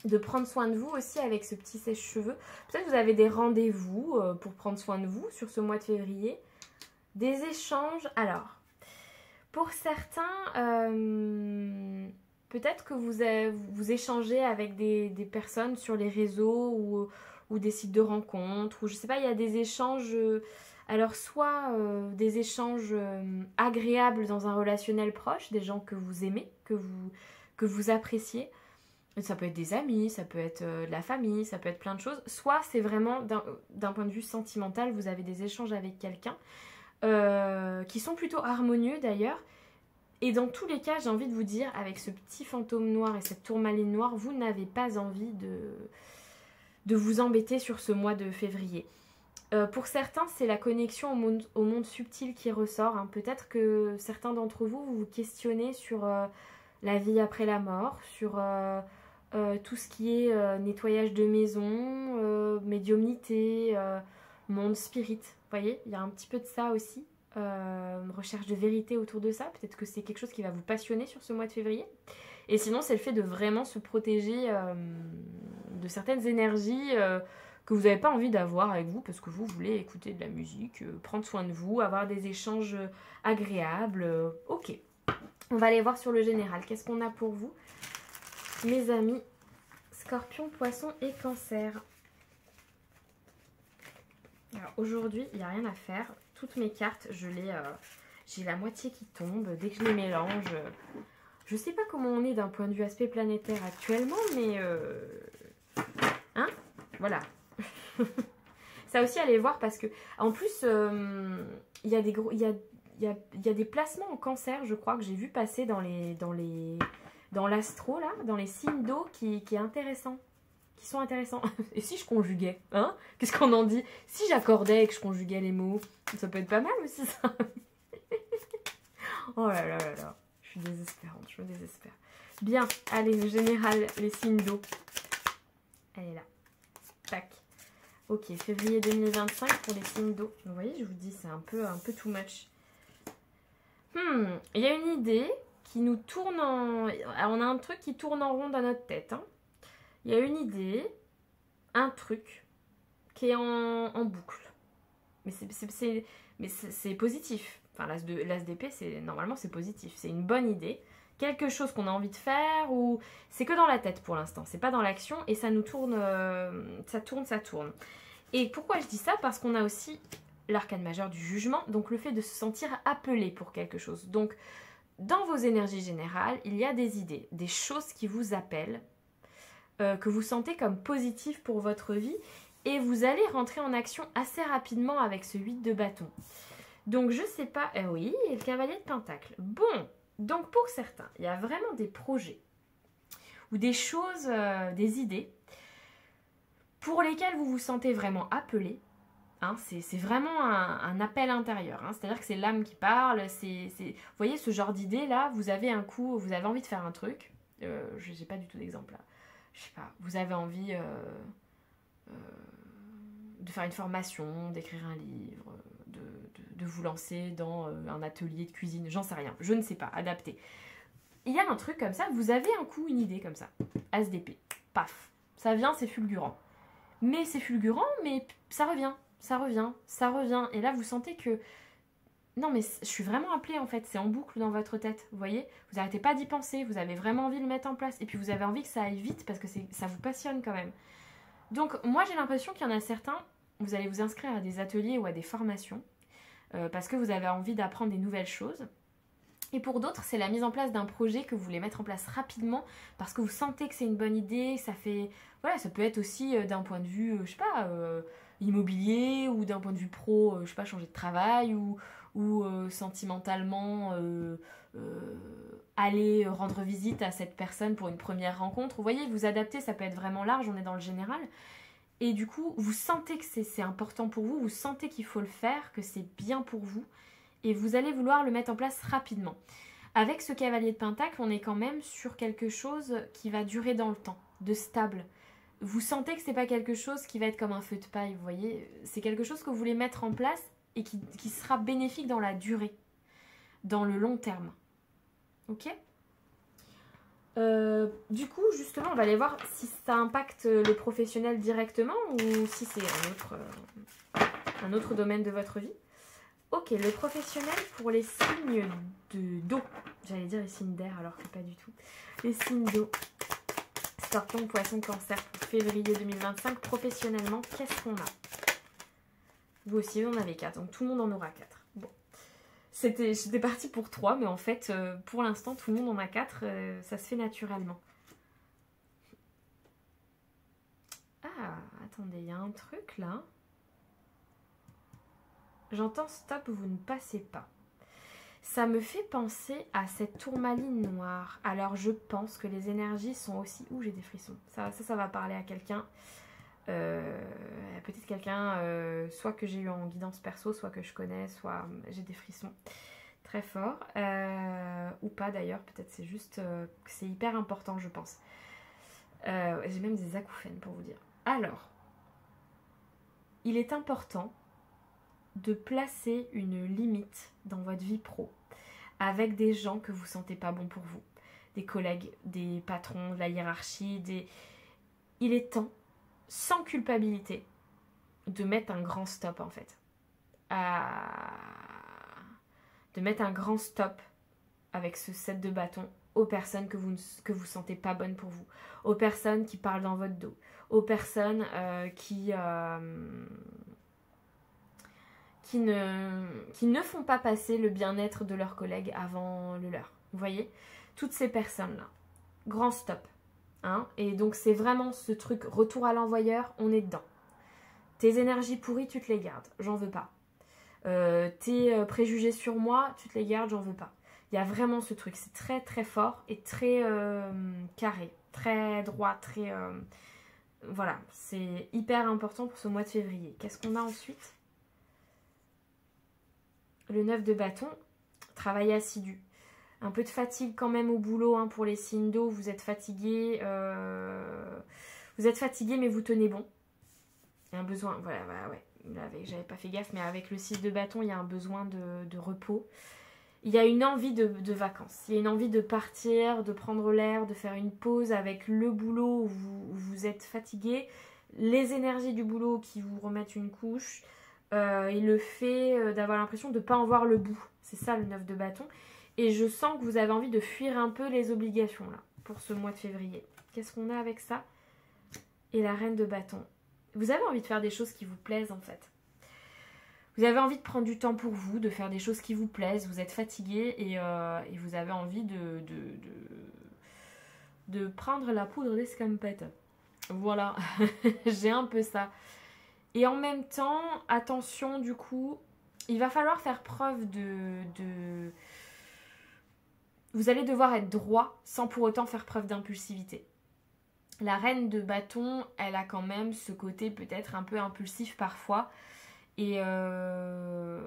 de prendre soin de vous aussi avec ce petit sèche-cheveux. Peut-être vous avez des rendez-vous pour prendre soin de vous sur ce mois de février. Des échanges. Alors, pour certains, peut-être que vous échangez avec des personnes sur les réseaux ou des sites de rencontres. Ou je sais pas, il y a des échanges... alors, soit des échanges agréables dans un relationnel proche, des gens que vous aimez, que vous appréciez. Ça peut être des amis, ça peut être de la famille, ça peut être plein de choses. Soit c'est vraiment, d'un point de vue sentimental, vous avez des échanges avec quelqu'un qui sont plutôt harmonieux d'ailleurs. Et dans tous les cas, j'ai envie de vous dire, avec ce petit fantôme noir et cette tourmaline noire, vous n'avez pas envie de vous embêter sur ce mois de février. Pour certains, c'est la connexion au monde subtil qui ressort. Hein. Peut-être que certains d'entre vous, vous questionnez sur la vie après la mort, sur tout ce qui est nettoyage de maison, médiumnité, monde spirit. Vous voyez, il y a un petit peu de ça aussi. Recherche de vérité autour de ça. Peut-être que c'est quelque chose qui va vous passionner sur ce mois de février. Et sinon, c'est le fait de vraiment se protéger de certaines énergies que vous n'avez pas envie d'avoir avec vous parce que vous voulez écouter de la musique, prendre soin de vous, avoir des échanges agréables. Ok, on va aller voir sur le général. Qu'est-ce qu'on a pour vous, mes amis Scorpion, Poisson et Cancer? Alors aujourd'hui, il n'y a rien à faire. Toutes mes cartes, j'ai la moitié qui tombe. Dès que je les mélange, je sais pas comment on est d'un point de vue aspect planétaire actuellement, mais hein, voilà. Ça aussi, allez voir parce que en plus, il y a des placements en Cancer, je crois que j'ai vu passer dans l'astro là, dans les signes d'eau qui est intéressant. Qui sont intéressants. Et si je conjuguais, hein? Qu'est-ce qu'on en dit? Si j'accordais et que je conjuguais les mots, ça peut être pas mal aussi, ça. Oh là là là là. Je suis désespérante, je me désespère. Bien, allez, le général, les signes d'eau. Elle est là. Tac. Ok, février 2025 pour les signes d'eau. Vous voyez, je vous dis, c'est un peu too much. Il y a une idée qui nous tourne en... Alors, on a un truc qui tourne en rond dans notre tête, hein. Il y a une idée, un truc qui est en boucle. Mais c'est positif. Enfin, l'as d'épée, normalement, c'est positif. C'est une bonne idée. Quelque chose qu'on a envie de faire ou... C'est que dans la tête pour l'instant. C'est pas dans l'action et ça nous tourne ça tourne, ça tourne. Et pourquoi je dis ça? Parce qu'on a aussi l'arcane majeur du jugement, donc le fait de se sentir appelé pour quelque chose. Donc, dans vos énergies générales, il y a des idées, des choses qui vous appellent, que vous sentez comme positives pour votre vie, et vous allez rentrer en action assez rapidement avec ce 8 de bâton. Donc, je sais pas... oui, et le cavalier de pentacle. Bon, donc pour certains, il y a vraiment des projets ou des choses, des idées pour lesquelles vous vous sentez vraiment appelé. Hein, c'est vraiment un appel intérieur. Hein, c'est-à-dire que c'est l'âme qui parle. Vous voyez, ce genre d'idée là, vous avez un coup, vous avez envie de faire un truc. Je n'ai pas du tout d'exemple là. Je sais pas, vous avez envie de faire une formation, d'écrire un livre, de vous lancer dans un atelier de cuisine, j'en sais rien, je ne sais pas, adapté. Il y a un truc comme ça, vous avez un coup, une idée comme ça, As d'épée, paf, ça vient, c'est fulgurant. Mais c'est fulgurant, mais ça revient, ça revient, ça revient. Et là, vous sentez que, non mais je suis vraiment appelée en fait, c'est en boucle dans votre tête, vous voyez. Vous n'arrêtez pas d'y penser, vous avez vraiment envie de le mettre en place. Et puis vous avez envie que ça aille vite parce que ça vous passionne quand même. Donc moi j'ai l'impression qu'il y en a certains, vous allez vous inscrire à des ateliers ou à des formations parce que vous avez envie d'apprendre des nouvelles choses. Et pour d'autres, c'est la mise en place d'un projet que vous voulez mettre en place rapidement parce que vous sentez que c'est une bonne idée. Ça fait, voilà, ça peut être aussi d'un point de vue, je sais pas, immobilier ou d'un point de vue pro, je sais pas, changer de travail ou sentimentalement aller rendre visite à cette personne pour une première rencontre. Vous voyez, vous adaptez, ça peut être vraiment large, on est dans le général. Et du coup, vous sentez que c'est important pour vous, vous sentez qu'il faut le faire, que c'est bien pour vous. Et vous allez vouloir le mettre en place rapidement. Avec ce cavalier de pentacle, on est quand même sur quelque chose qui va durer dans le temps, de stable. Vous sentez que c'est pas quelque chose qui va être comme un feu de paille, vous voyez. C'est quelque chose que vous voulez mettre en place et qui sera bénéfique dans la durée, dans le long terme. Ok ? Du coup, justement, on va aller voir si ça impacte le professionnel directement ou si c'est un autre domaine de votre vie. Ok, le professionnel pour les signes d'eau. J'allais dire les signes d'air alors que pas du tout. Les signes d'eau. Scorpion, Poisson, Cancer pour février 2025. Professionnellement, qu'est-ce qu'on a? Vous aussi, vous en avez 4. Donc tout le monde en aura 4. Bon. J'étais partie pour 3, mais en fait, pour l'instant, tout le monde en a 4. Ça se fait naturellement. Ah, attendez, il y a un truc là. J'entends stop, vous ne passez pas. Ça me fait penser à cette tourmaline noire. Alors je pense que les énergies sont aussi... Ouh, j'ai des frissons. Ça va parler à quelqu'un. Peut-être quelqu'un, soit que j'ai eu en guidance perso, soit que je connais, soit j'ai des frissons très forts. Ou pas d'ailleurs, peut-être c'est juste que c'est hyper important, je pense. J'ai même des acouphènes pour vous dire. Alors, il est important de placer une limite dans votre vie pro avec des gens que vous sentez pas bons pour vous, des collègues, des patrons, de la hiérarchie, il est temps, sans culpabilité, de mettre un grand stop en fait. De mettre un grand stop avec ce 7 de bâton aux personnes que vous sentez pas bonnes pour vous, aux personnes qui parlent dans votre dos, aux personnes qui ne font pas passer le bien-être de leurs collègues avant le leur. Vous voyez? Toutes ces personnes-là. Grand stop. Hein? Et donc c'est vraiment ce truc, retour à l'envoyeur, on est dedans. Tes énergies pourries, tu te les gardes. J'en veux pas. Tes préjugés sur moi, tu te les gardes, j'en veux pas. Il y a vraiment ce truc. C'est très très fort et très carré. Très droit, très... voilà. C'est hyper important pour ce mois de février. Qu'est-ce qu'on a ensuite ? Le 9 de bâton, travail assidu. Un peu de fatigue quand même au boulot hein, pour les signes d'eau. Vous êtes fatigué. Mais vous tenez bon. Il y a un besoin. Voilà, ouais. J'avais pas fait gaffe, mais avec le 6 de bâton, il y a un besoin de repos. Il y a une envie de vacances. Il y a une envie de partir, de prendre l'air, de faire une pause avec le boulot où vous êtes fatigué. Les énergies du boulot qui vous remettent une couche. Et le fait d'avoir l'impression de ne pas en voir le bout. C'est ça le 9 de bâton. Et je sens que vous avez envie de fuir un peu les obligations là pour ce mois de février. Qu'est-ce qu'on a avec ça? Et la reine de bâton. Vous avez envie de faire des choses qui vous plaisent en fait. Vous avez envie de prendre du temps pour vous, de faire des choses qui vous plaisent. Vous êtes fatigué et vous avez envie de prendre la poudre d'escampette. Voilà, j'ai un peu ça. Et en même temps, attention du coup, il va falloir faire preuve de... Vous allez devoir être droit sans pour autant faire preuve d'impulsivité. La reine de bâton, elle a quand même ce côté peut-être un peu impulsif parfois. Et elle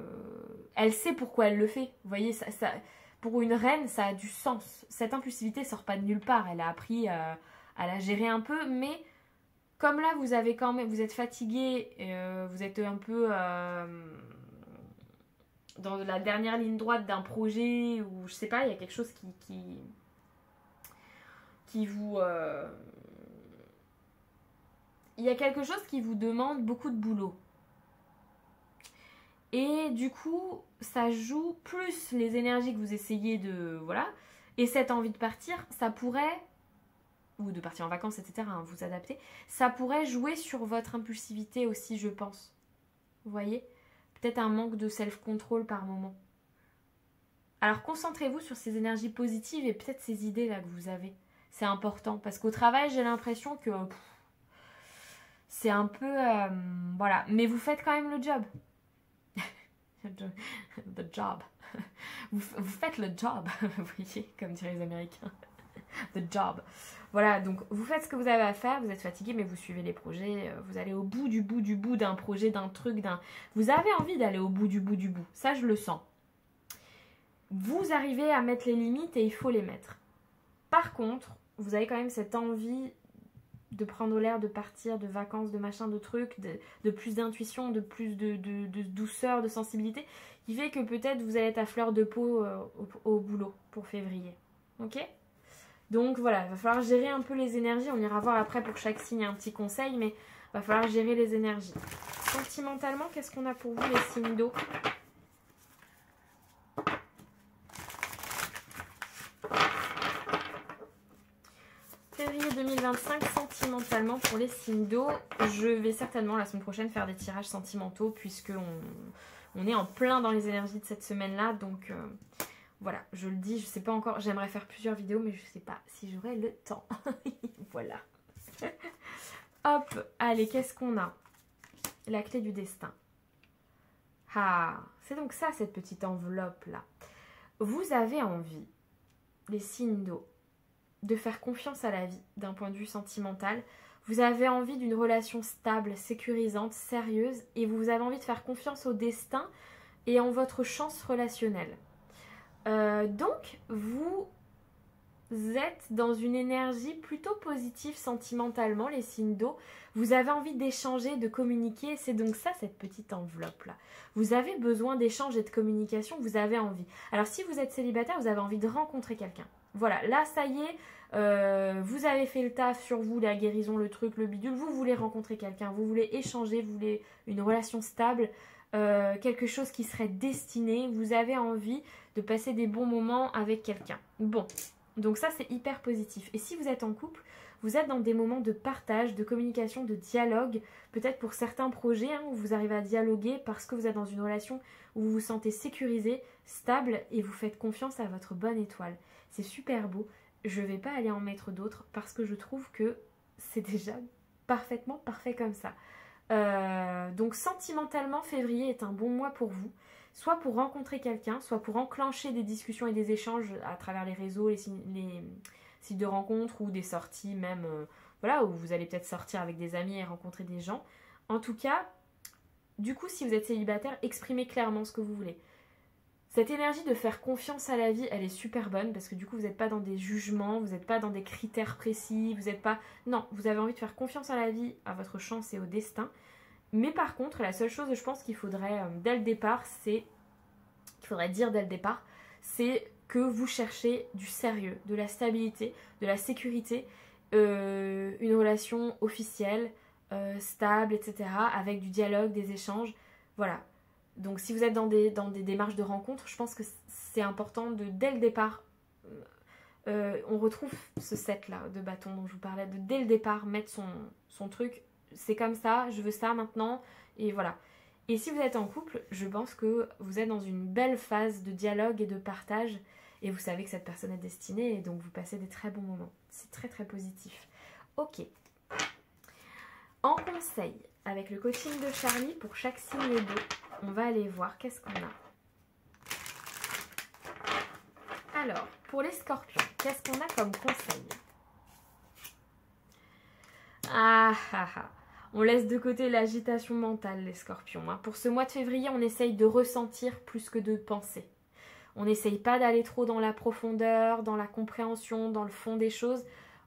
sait pourquoi elle le fait. Vous voyez, pour une reine, ça a du sens. Cette impulsivité sort pas de nulle part. Elle a appris à la gérer un peu. Mais comme là, vous avez quand même, vous êtes fatigué, vous êtes un peu dans la dernière ligne droite d'un projet ou je sais pas, il y a quelque chose qui vous... il y a quelque chose qui vous demande beaucoup de boulot. Et du coup, ça joue plus les énergies que vous essayez de... Voilà. Et cette envie de partir, ça pourrait... Ou de partir en vacances, etc. Hein, vous adapter. Ça pourrait jouer sur votre impulsivité aussi, je pense. Vous voyez ? Peut-être un manque de self-control par moment. Alors concentrez-vous sur ces énergies positives et peut-être ces idées-là que vous avez. C'est important. Parce qu'au travail, j'ai l'impression que... c'est un peu... voilà. Mais vous faites quand même le job. The job. Vous faites le job, vous voyez, comme diraient les Américains. The job. Voilà, donc vous faites ce que vous avez à faire, vous êtes fatigué, mais vous suivez les projets, vous allez au bout du bout d'un projet, d'un truc, Vous avez envie d'aller au bout du bout. Ça, je le sens. Vous arrivez à mettre les limites et il faut les mettre. Par contre, vous avez quand même cette envie de prendre l'air, de partir, de vacances, de machin, de trucs, de plus d'intuition, de plus de douceur, de sensibilité, qui fait que peut-être vous allez être à fleur de peau au boulot pour février. Ok ? Donc voilà, il va falloir gérer un peu les énergies. On ira voir après pour chaque signe un petit conseil, mais il va falloir gérer les énergies. Sentimentalement, qu'est-ce qu'on a pour vous les signes d'eau ? Février 2025, sentimentalement pour les signes d'eau. Je vais certainement la semaine prochaine faire des tirages sentimentaux puisque on est en plein dans les énergies de cette semaine-là. Donc voilà, je le dis, je sais pas encore. J'aimerais faire plusieurs vidéos mais je sais pas si j'aurai le temps. Voilà. Hop, allez, qu'est-ce qu'on a ? La clé du destin. Ah, c'est donc ça cette petite enveloppe-là. Vous avez envie, les signes d'eau, de faire confiance à la vie d'un point de vue sentimental. Vous avez envie d'une relation stable, sécurisante, sérieuse et vous avez envie de faire confiance au destin et en votre chance relationnelle. Donc, vous êtes dans une énergie plutôt positive sentimentalement, les signes d'eau. Vous avez envie d'échanger, de communiquer. C'est donc ça, cette petite enveloppe-là. Vous avez besoin d'échange et de communication, vous avez envie. Alors, si vous êtes célibataire, vous avez envie de rencontrer quelqu'un. Voilà, là, ça y est, vous avez fait le taf sur vous, la guérison, le truc, le bidule. Vous voulez rencontrer quelqu'un, vous voulez échanger, vous voulez une relation stable, quelque chose qui serait destiné. Vous avez envie de passer des bons moments avec quelqu'un. Bon, donc ça, c'est hyper positif. Et si vous êtes en couple, vous êtes dans des moments de partage, de communication, de dialogue. Peut-être pour certains projets, où vous arrivez à dialoguer parce que vous êtes dans une relation où vous vous sentez sécurisé, stable et vous faites confiance à votre bonne étoile. C'est super beau. Je ne vais pas aller en mettre d'autres parce que je trouve que c'est déjà parfaitement parfait comme ça. Donc sentimentalement, février est un bon mois pour vous. Soit pour rencontrer quelqu'un, soit pour enclencher des discussions et des échanges à travers les réseaux, les sites de rencontres ou des sorties même, voilà, où vous allez peut-être sortir avec des amis et rencontrer des gens. En tout cas, du coup, si vous êtes célibataire, exprimez clairement ce que vous voulez. Cette énergie de faire confiance à la vie, elle est super bonne parce que du coup, vous n'êtes pas dans des jugements, vous n'êtes pas dans des critères précis, vous n'êtes pas... Non, vous avez envie de faire confiance à la vie, à votre chance et au destin. Mais par contre, la seule chose, je pense qu'il faudrait, dès le départ, c'est... qu'il faudrait dire dès le départ, c'est que vous cherchez du sérieux, de la stabilité, de la sécurité, une relation officielle, stable, etc., avec du dialogue, des échanges, voilà. Donc si vous êtes dans des démarches de rencontre, je pense que c'est important de, dès le départ, on retrouve ce set-là de bâton dont je vous parlais, de dès le départ mettre son truc c'est comme ça, je veux ça maintenant, et voilà. Et si vous êtes en couple, je pense que vous êtes dans une belle phase de dialogue et de partage, et vous savez que cette personne est destinée, et donc vous passez des très bons moments. C'est très très positif. Ok. En conseil, avec le coaching de Charlie, pour chaque signe d'eau, on va aller voir qu'est-ce qu'on a. Alors, pour les scorpions, qu'est-ce qu'on a comme conseil? On laisse de côté l'agitation mentale, les scorpions. Hein. Pour ce mois de février, on essaye de ressentir plus que de penser. On n'essaye pas d'aller trop dans la profondeur, dans la compréhension, dans le fond des choses.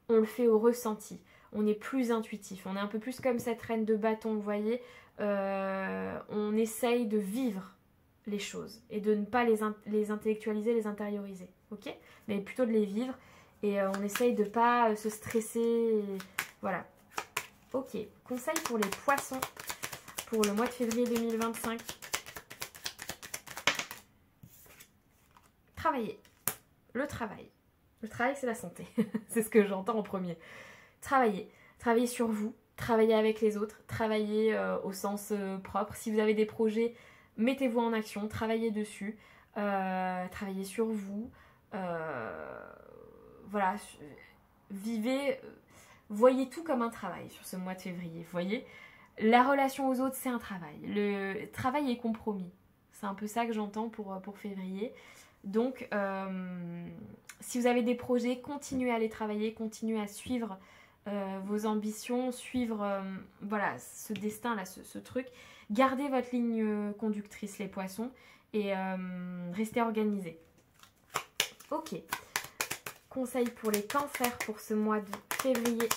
On le fait au ressenti. On est plus intuitif. On est un peu plus comme cette reine de bâton, vous voyez. On essaye de vivre les choses et de ne pas les intellectualiser, les intérioriser. Ok? Mais plutôt de les vivre. Et on essaye de ne pas se stresser. Et... Voilà. Ok. Conseil pour les poissons pour le mois de février 2025. Travailler. Le travail. Le travail, c'est la santé. C'est ce que j'entends en premier. Travailler. Travailler sur vous. Travailler avec les autres. Travailler au sens propre. Si vous avez des projets, mettez-vous en action. Travaillez dessus. Travaillez sur vous. Voilà. Vivez... Voyez tout comme un travail sur ce mois de février. Vous voyez, la relation aux autres, c'est un travail. Le travail est compromis. C'est un peu ça que j'entends pour février. Donc, si vous avez des projets, continuez à les travailler, continuez à suivre vos ambitions, suivre voilà, ce destin-là, ce truc. Gardez votre ligne conductrice, les poissons, et restez organisés. Ok. Conseil pour les cancers pour ce mois de février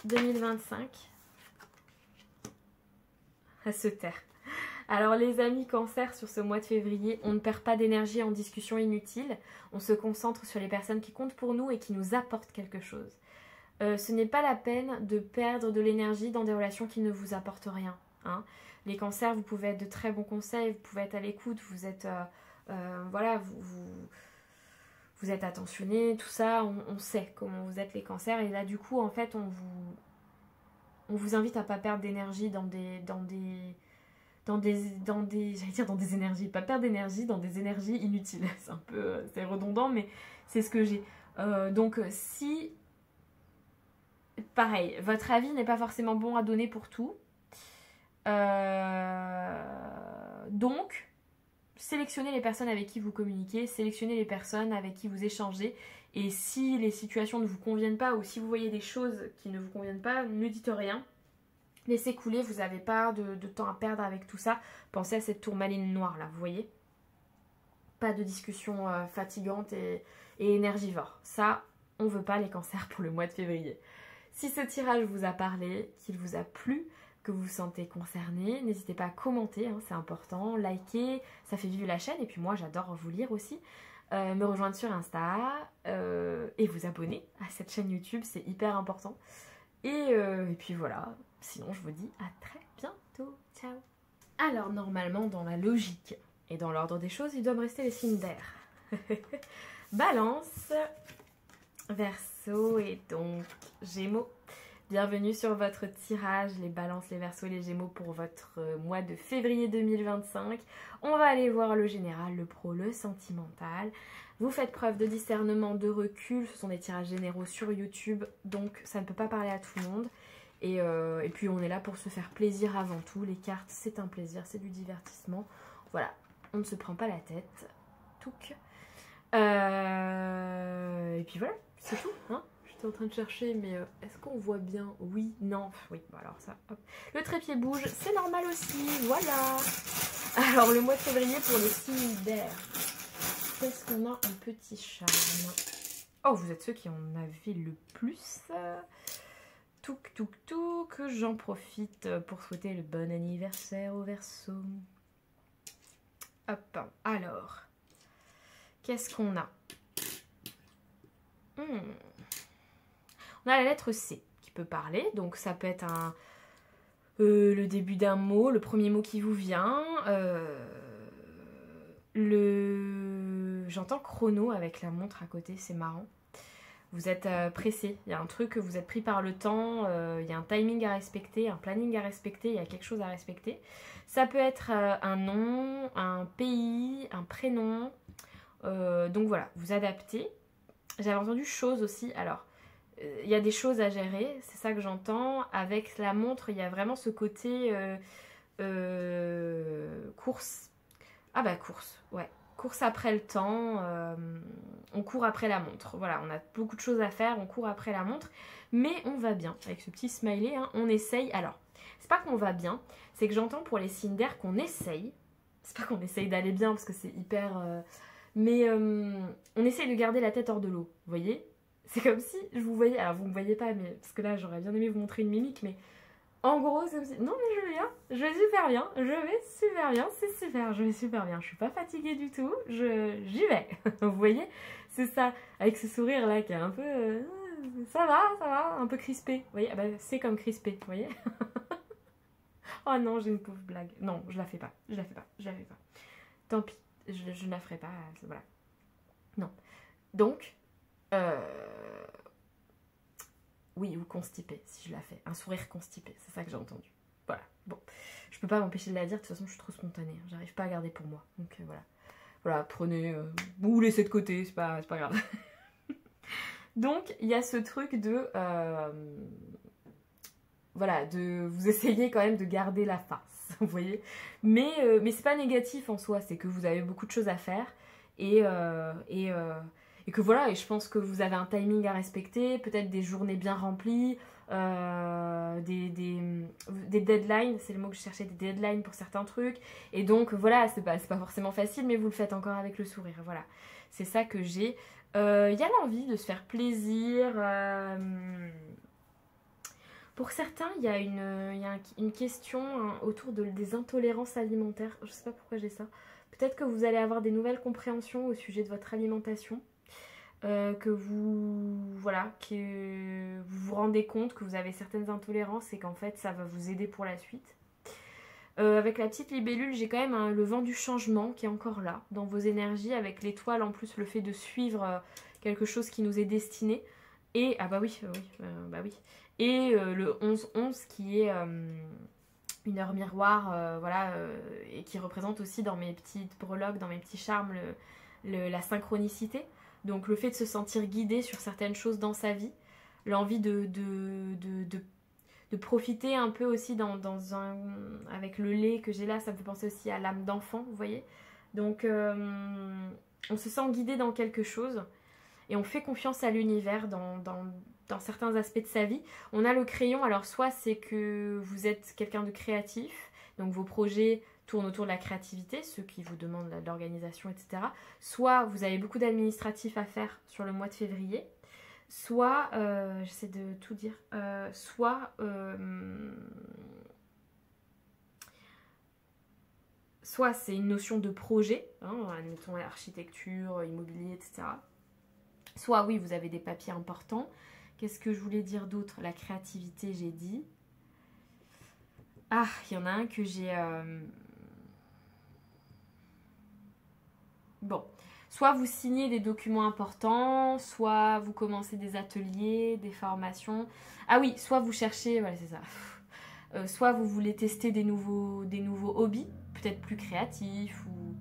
2025. À se taire. Alors les amis cancer, sur ce mois de février, on ne perd pas d'énergie en discussion inutile. On se concentre sur les personnes qui comptent pour nous et qui nous apportent quelque chose. Ce n'est pas la peine de perdre de l'énergie dans des relations qui ne vous apportent rien. Hein. Les cancers, vous pouvez être de très bons conseils, vous pouvez être à l'écoute, vous êtes... voilà, vous êtes attentionné, tout ça, on sait comment vous êtes les cancers. Et là, du coup, en fait, on vous invite à pas perdre d'énergie dans des j'allais dire dans des énergies, pas perdre d'énergie dans des énergies inutiles. C'est un peu, c'est redondant, mais c'est ce que j'ai. Donc, si, pareil, votre avis n'est pas forcément bon à donner pour tout, donc, sélectionnez les personnes avec qui vous communiquez, sélectionnez les personnes avec qui vous échangez, et si les situations ne vous conviennent pas ou si vous voyez des choses qui ne vous conviennent pas, ne dites rien, laissez couler, vous n'avez pas de temps à perdre avec tout ça. Pensez à cette tourmaline noire là, vous voyez, pas de discussion fatigante et énergivore, ça on veut pas les cancers pour le mois de février. Si ce tirage vous a parlé, qu'il vous a plu, que vous vous sentez concerné, n'hésitez pas à commenter, hein, c'est important, liker, ça fait vivre la chaîne, et puis moi j'adore vous lire aussi, me rejoindre sur Insta, et vous abonner à cette chaîne YouTube, c'est hyper important, et puis voilà, sinon je vous dis à très bientôt, ciao. Alors normalement dans la logique et dans l'ordre des choses, il doit me rester les signes d'air. Balance, Verseau et donc Gémeaux. Bienvenue sur votre tirage, les balances, les verseaux et les gémeaux pour votre mois de février 2025. On va aller voir le général, le pro, le sentimental. Vous faites preuve de discernement, de recul. Ce sont des tirages généraux sur YouTube, donc ça ne peut pas parler à tout le monde. Et puis on est là pour se faire plaisir avant tout. Les cartes, c'est un plaisir, c'est du divertissement. Voilà, on ne se prend pas la tête. Touc. Et puis voilà, c'est tout, hein. En train de chercher, mais est-ce qu'on voit bien? Oui, non, oui, bon alors ça, hop. Le trépied bouge, c'est normal aussi, voilà. Alors, le mois de février pour les signes d'air. Qu'est-ce qu'on a en petit charme? Oh, vous êtes ceux qui en avaient le plus. Touk, touk, touk, j'en profite pour souhaiter le bon anniversaire au Verseau. Hop, alors, qu'est-ce qu'on a? On a la lettre C qui peut parler, donc ça peut être le début d'un mot, le premier mot qui vous vient. J'entends chrono avec la montre à côté, c'est marrant. Vous êtes pressé, il y a un truc, vous êtes pris par le temps, il y a un timing à respecter, un planning à respecter, il y a quelque chose à respecter. Ça peut être un nom, un pays, un prénom. Donc voilà, vous adaptez. J'avais entendu choses aussi. Alors, il y a des choses à gérer, c'est ça que j'entends. Avec la montre, il y a vraiment ce côté course. Ah bah course, ouais. Course après le temps, on court après la montre. Voilà, on a beaucoup de choses à faire, on court après la montre. Mais on va bien, avec ce petit smiley, hein, on essaye. Alors, c'est pas qu'on va bien, c'est que j'entends pour les signes d'air qu'on essaye. C'est pas qu'on essaye d'aller bien, parce que c'est hyper... mais on essaye de garder la tête hors de l'eau, vous voyez? C'est comme si je vous voyais... Alors, vous me voyez pas, mais parce que là, j'aurais bien aimé vous montrer une mimique, mais... En gros, c'est comme si... Non, mais je vais bien, je vais super bien, c'est super, je vais super bien. Je suis pas fatiguée du tout, j'y vais. Vous voyez? C'est ça, avec ce sourire là qui est un peu... ça va, un peu crispé. Vous voyez? Ah bah, c'est comme crispé, vous voyez? Oh non, j'ai une pauvre blague. Non, je la fais pas. Tant pis, je ne la ferai pas, voilà. Non. Donc, oui, ou constipé, si je la fais. Un sourire constipé, c'est ça que j'ai entendu. Voilà, bon. Je peux pas m'empêcher de la dire, de toute façon, je suis trop spontanée. J'arrive pas à garder pour moi. Donc voilà. Voilà, prenez... ou laissez de côté, c'est pas grave. Donc, il y a ce truc de... voilà, de vous essayez quand même de garder la face, vous voyez. Mais c'est pas négatif en soi, c'est que vous avez beaucoup de choses à faire. Et que voilà, et je pense que vous avez un timing à respecter, peut-être des journées bien remplies, des deadlines, c'est le mot que je cherchais, des deadlines pour certains trucs. Et donc voilà, c'est pas forcément facile, mais vous le faites encore avec le sourire, voilà. C'est ça que j'ai. Il y a l'envie de se faire plaisir. Pour certains, il y a une question autour des intolérances alimentaires. Je sais pas pourquoi j'ai ça. Peut-être que vous allez avoir des nouvelles compréhensions au sujet de votre alimentation. Que vous vous rendez compte que vous avez certaines intolérances et qu'en fait ça va vous aider pour la suite. Avec la petite libellule, j'ai quand même le vent du changement qui est encore là dans vos énergies, avec l'étoile en plus, le fait de suivre quelque chose qui nous est destiné. Et ah bah oui. Et le 11-11 qui est une heure miroir, voilà, et qui représente aussi dans mes petites breloques, dans mes petits charmes, la synchronicité. Donc le fait de se sentir guidé sur certaines choses dans sa vie, l'envie de profiter un peu aussi avec le lait que j'ai là, ça me fait penser aussi à l'âme d'enfant, vous voyez. Donc on se sent guidé dans quelque chose et on fait confiance à l'univers dans certains aspects de sa vie. On a le crayon, alors soit c'est que vous êtes quelqu'un de créatif, donc vos projets tournent autour de la créativité, ceux qui vous demandent de l'organisation, etc. Soit vous avez beaucoup d'administratifs à faire sur le mois de février, soit, j'essaie de tout dire, soit c'est une notion de projet, hein, admettons architecture, immobilier, etc. Soit oui, vous avez des papiers importants. Qu'est-ce que je voulais dire d'autre? La créativité, j'ai dit. Ah, il y en a un que j'ai... Bon, soit vous signez des documents importants, soit vous commencez des ateliers, des formations. Ah oui, soit vous cherchez, voilà, c'est ça. Soit vous voulez tester des nouveaux hobbies, peut-être plus créatifs ou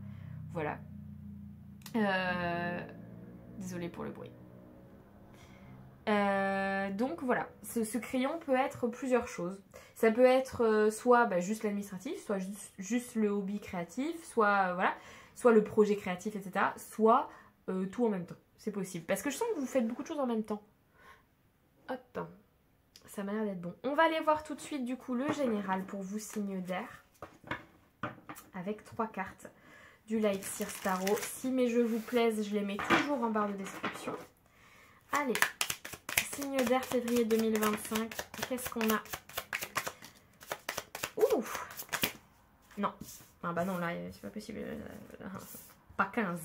voilà. Désolée pour le bruit. Donc voilà, ce crayon peut être plusieurs choses. Ça peut être soit juste l'administratif, soit juste le hobby créatif, soit voilà, soit le projet créatif, etc. Soit tout en même temps. C'est possible. Parce que je sens que vous faites beaucoup de choses en même temps. Hop, ça m'a l'air d'être bon. On va aller voir tout de suite du coup le général pour vous, signe d'air. Avec 3 cartes du Light Sears Tarot. Si mes jeux vous plaisent, je les mets toujours en barre de description. Allez, signe d'air février 2025. Qu'est-ce qu'on a? Ouh! Non. Ah bah non, là, c'est pas possible. Pas 15.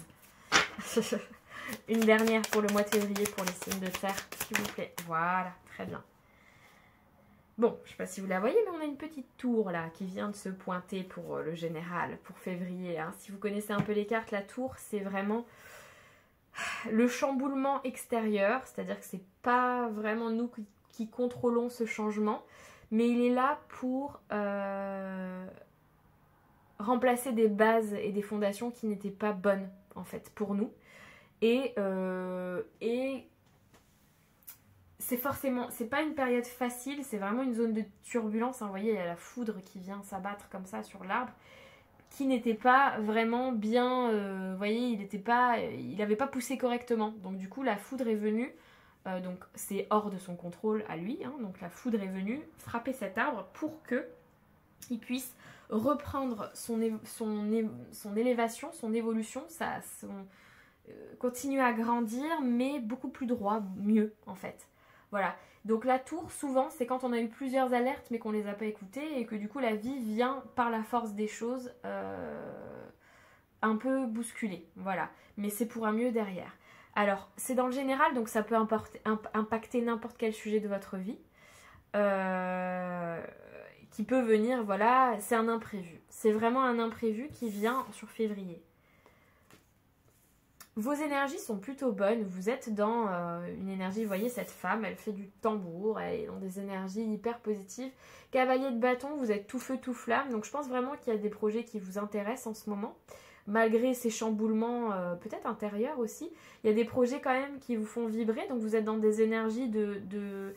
Une dernière pour le mois de février pour les signes de terre, s'il vous plaît. Voilà, très bien. Bon, je sais pas si vous la voyez, mais on a une petite tour là qui vient de se pointer pour le général, pour février. Hein. Si vous connaissez un peu les cartes, la tour, c'est vraiment... le chamboulement extérieur, c'est-à-dire que c'est pas vraiment nous qui contrôlons ce changement, mais il est là pour remplacer des bases et des fondations qui n'étaient pas bonnes en fait pour nous. Et c'est pas une période facile, c'est vraiment une zone de turbulence. Hein. Vous voyez, il y a la foudre qui vient s'abattre comme ça sur l'arbre, qui n'était pas vraiment bien. Vous voyez, il n'avait pas poussé correctement. Donc du coup, la foudre est venue. Donc c'est hors de son contrôle à lui. Hein, donc la foudre est venue frapper cet arbre pour que il puisse reprendre son élévation, son évolution, continuer à grandir, mais beaucoup plus droit, mieux en fait. Voilà. Donc la tour, souvent, c'est quand on a eu plusieurs alertes, mais qu'on les a pas écoutées, et que du coup la vie vient par la force des choses un peu bousculer. Voilà. Mais c'est pour un mieux derrière. Alors, c'est dans le général, donc ça peut impacter n'importe quel sujet de votre vie. Qui peut venir, voilà, c'est un imprévu. C'est vraiment un imprévu qui vient sur février. Vos énergies sont plutôt bonnes. Vous êtes dans une énergie, vous voyez cette femme, elle fait du tambour, elle est dans des énergies hyper positives. Cavalier de bâton, vous êtes tout feu, tout flamme. Donc je pense vraiment qu'il y a des projets qui vous intéressent en ce moment. Malgré ces chamboulements peut-être intérieurs aussi. Il y a des projets quand même qui vous font vibrer. Donc vous êtes dans des énergies de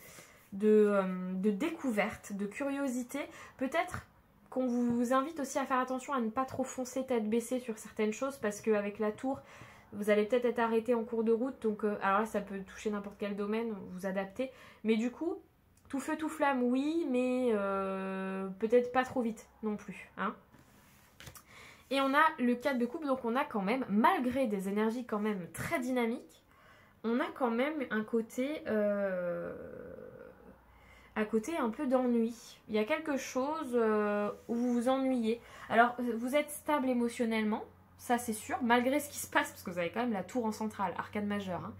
découverte, de curiosité. Peut-être qu'on vous invite aussi à faire attention à ne pas trop foncer tête baissée sur certaines choses, parce qu'avec la tour, vous allez peut-être être arrêté en cours de route. Donc alors là, ça peut toucher n'importe quel domaine, vous adaptez. Mais du coup, tout feu, tout flamme, oui, mais peut-être pas trop vite non plus. Hein. Et on a le 4 de coupe, donc on a quand même, malgré des énergies quand même très dynamiques, on a quand même un côté un peu d'ennui. Il y a quelque chose où vous vous ennuyez. Alors, vous êtes stable émotionnellement, ça c'est sûr, malgré ce qui se passe, parce que vous avez quand même la tour en centrale, arcane majeure,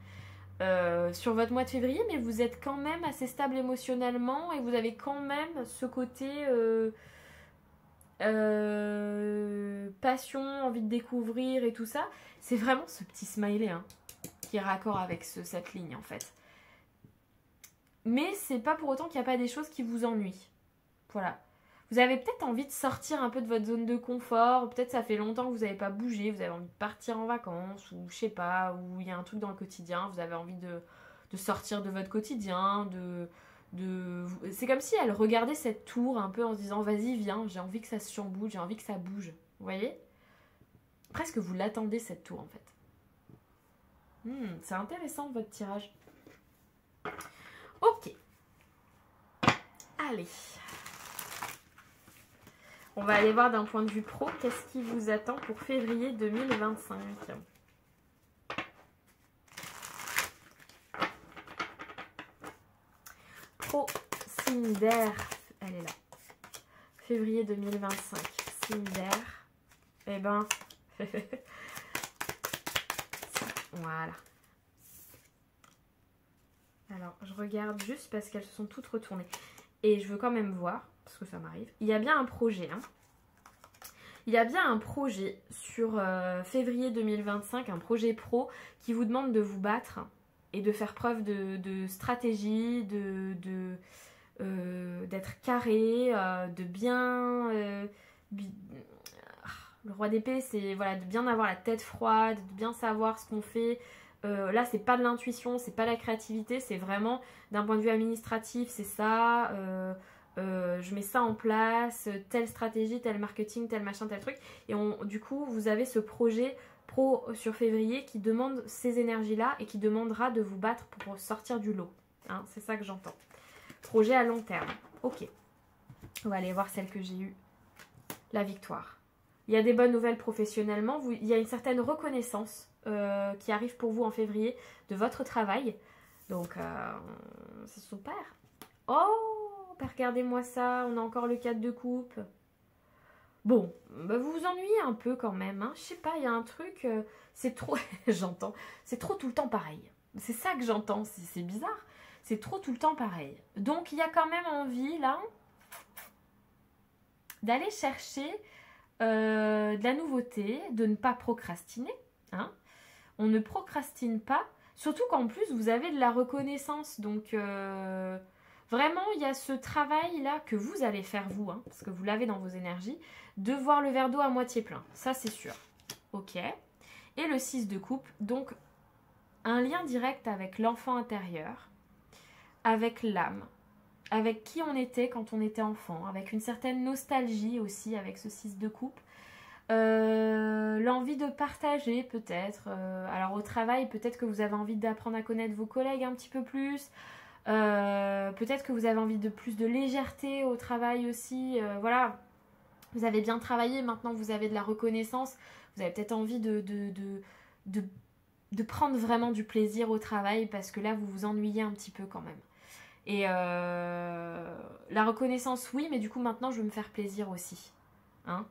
hein, sur votre mois de février, mais vous êtes quand même assez stable émotionnellement et vous avez quand même ce côté passion, envie de découvrir et tout ça. C'est vraiment ce petit smiley hein, qui est raccord avec cette ligne en fait. Mais c'est pas pour autant qu'il n'y a pas des choses qui vous ennuient. Voilà. Vous avez peut-être envie de sortir un peu de votre zone de confort. Peut-être ça fait longtemps que vous n'avez pas bougé. Vous avez envie de partir en vacances. Ou je sais pas. Ou il y a un truc dans le quotidien. Vous avez envie de sortir de votre quotidien. C'est comme si elle regardait cette tour un peu en se disant vas-y viens. J'ai envie que ça se chamboule. J'ai envie que ça bouge. Vous voyez? Presque vous l'attendez cette tour en fait. C'est intéressant votre tirage. Ok. Allez. On va aller voir d'un point de vue pro, qu'est-ce qui vous attend pour février 2025. Pro, signe d'air. Elle est là. Février 2025. Signe d'air. Eh ben. Voilà. Alors, je regarde juste parce qu'elles se sont toutes retournées. Et je veux quand même voir, parce que ça m'arrive. Il y a bien un projet. Hein. Il y a bien un projet sur février 2025, un projet pro qui vous demande de vous battre et de faire preuve de stratégie, d'être carré, de bien... le roi d'épée, c'est voilà, de bien avoir la tête froide, de bien savoir ce qu'on fait. Là, c'est pas de l'intuition, c'est pas la créativité, c'est vraiment d'un point de vue administratif, c'est ça. Je mets ça en place, telle stratégie, tel marketing, tel machin, tel truc. Et du coup, vous avez ce projet pro sur février qui demande ces énergies-là et qui demandera de vous battre pour sortir du lot. Hein, c'est ça que j'entends. Projet à long terme. Ok. On va aller voir celle que j'ai eue. La victoire. Il y a des bonnes nouvelles professionnellement. Il y a une certaine reconnaissance qui arrive pour vous en février de votre travail. Donc, c'est super. Oh, regardez-moi ça. On a encore le 4 de coupe. Bon, bah vous vous ennuyez un peu quand même. Hein. Je sais pas, il y a un truc... c'est trop... J'entends. C'est trop tout le temps pareil. C'est ça que j'entends. C'est bizarre. C'est trop tout le temps pareil. Donc, il y a quand même envie, là, d'aller chercher de la nouveauté, de ne pas procrastiner. Hein. on ne procrastine pas, surtout qu'en plus vous avez de la reconnaissance. Donc vraiment il y a ce travail là que vous allez faire vous, hein, parce que vous l'avez dans vos énergies, de voir le verre d'eau à moitié plein, ça c'est sûr. Ok. Et le 6 de coupe, donc un lien direct avec l'enfant intérieur, avec l'âme, avec qui on était quand on était enfant, avec une certaine nostalgie aussi avec ce 6 de coupe. L'envie de partager peut-être. Alors au travail, peut-être que vous avez envie d'apprendre à connaître vos collègues un petit peu plus. Peut-être que vous avez envie de plus de légèreté au travail aussi. Voilà, vous avez bien travaillé, maintenant vous avez de la reconnaissance. Vous avez peut-être envie de prendre vraiment du plaisir au travail parce que là vous vous ennuyez un petit peu quand même. Et la reconnaissance oui, mais du coup maintenant je veux me faire plaisir aussi. Hein,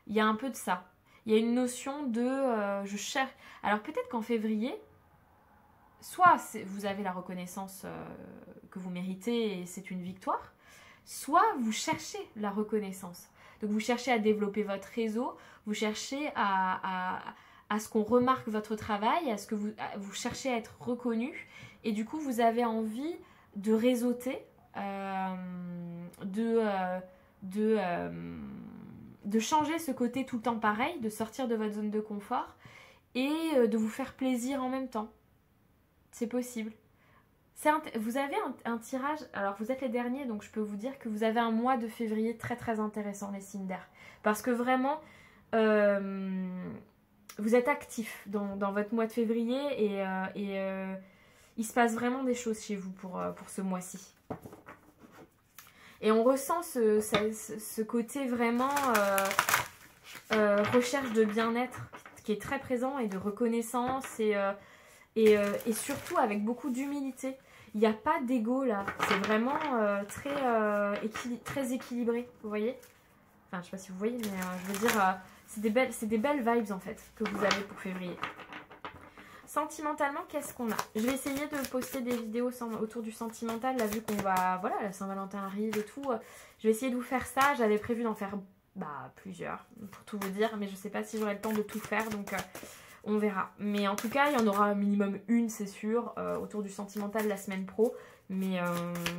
il y a un peu de ça. Il y a une notion de je cherche. Alors peut-être qu'en février, soit vous avez la reconnaissance que vous méritez et c'est une victoire, soit vous cherchez la reconnaissance. Donc vous cherchez à développer votre réseau, vous cherchez à ce qu'on remarque votre travail, à ce que vous cherchez à être reconnu et du coup vous avez envie de réseauter, de changer ce côté tout le temps pareil, de sortir de votre zone de confort et de vous faire plaisir en même temps. C'est possible. Vous avez un tirage, alors vous êtes les derniers, donc je peux vous dire que vous avez un mois de février très très intéressant les signes d'air. Parce que vraiment, vous êtes actifs dans votre mois de février et il se passe vraiment des choses chez vous pour ce mois-ci. Et on ressent ce côté vraiment recherche de bien-être qui est très présent et de reconnaissance et surtout avec beaucoup d'humilité. Il n'y a pas d'ego là, c'est vraiment très équilibré, vous voyez? Enfin, je ne sais pas si vous voyez, mais je veux dire, c'est des belles vibes en fait que vous avez pour février. Sentimentalement, qu'est-ce qu'on a? Je vais essayer de poster des vidéos autour du sentimental, là vu qu'on va, voilà, la Saint-Valentin arrive et tout. Je vais essayer de vous faire ça, j'avais prévu d'en faire plusieurs, pour tout vous dire, mais je ne sais pas si j'aurai le temps de tout faire, donc on verra. Mais en tout cas, il y en aura un minimum une, c'est sûr, autour du sentimental la semaine pro. Mais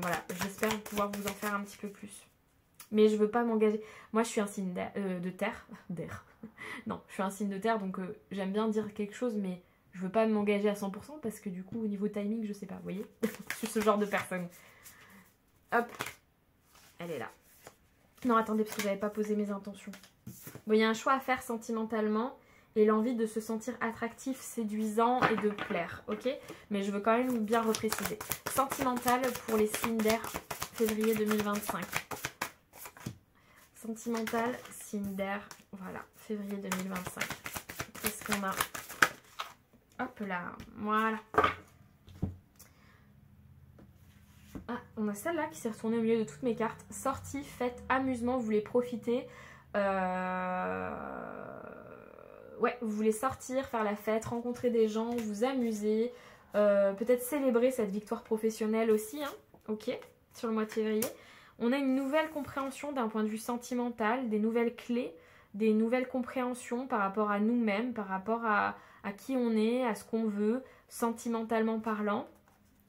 voilà, j'espère pouvoir vous en faire un petit peu plus. Mais je veux pas m'engager. Moi, je suis un signe de terre. Non, je suis un signe de terre, donc j'aime bien dire quelque chose, mais je veux pas m'engager à 100% parce que du coup, au niveau timing, je sais pas, vous voyez. Je suis ce genre de personne. Hop, elle est là. Non, attendez, parce que j'avais pas posé mes intentions. Bon, il y a un choix à faire sentimentalement et l'envie de se sentir attractif, séduisant et de plaire, ok? Mais je veux quand même bien repréciser. Sentimental pour les signes d'air, février 2025. Sentimental, signe d'air, voilà, février 2025. Qu'est-ce qu'on a? Hop là, voilà. Ah, on a celle-là qui s'est retournée au milieu de toutes mes cartes. Sortie, fête, amusement, vous voulez profiter. Ouais, vous voulez sortir, faire la fête, rencontrer des gens, vous amuser. Peut-être célébrer cette victoire professionnelle aussi, hein, ok, sur le mois de février. On a une nouvelle compréhension d'un point de vue sentimental, des nouvelles clés, des nouvelles compréhensions par rapport à nous-mêmes, par rapport à qui on est, à ce qu'on veut, sentimentalement parlant.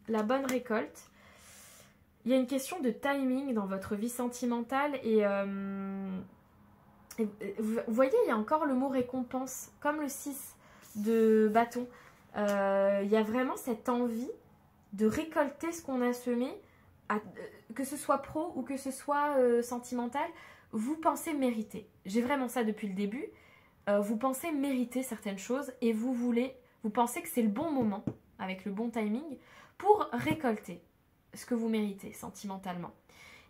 La bonne récolte. Il y a une question de timing dans votre vie sentimentale et vous voyez, il y a encore le mot récompense, comme le 6 de bâton. Il y a vraiment cette envie de récolter ce qu'on a semé, que ce soit pro ou que ce soit sentimental, vous pensez mériter. J'ai vraiment ça depuis le début. Vous pensez mériter certaines choses et vous pensez que c'est le bon moment, avec le bon timing, pour récolter ce que vous méritez sentimentalement.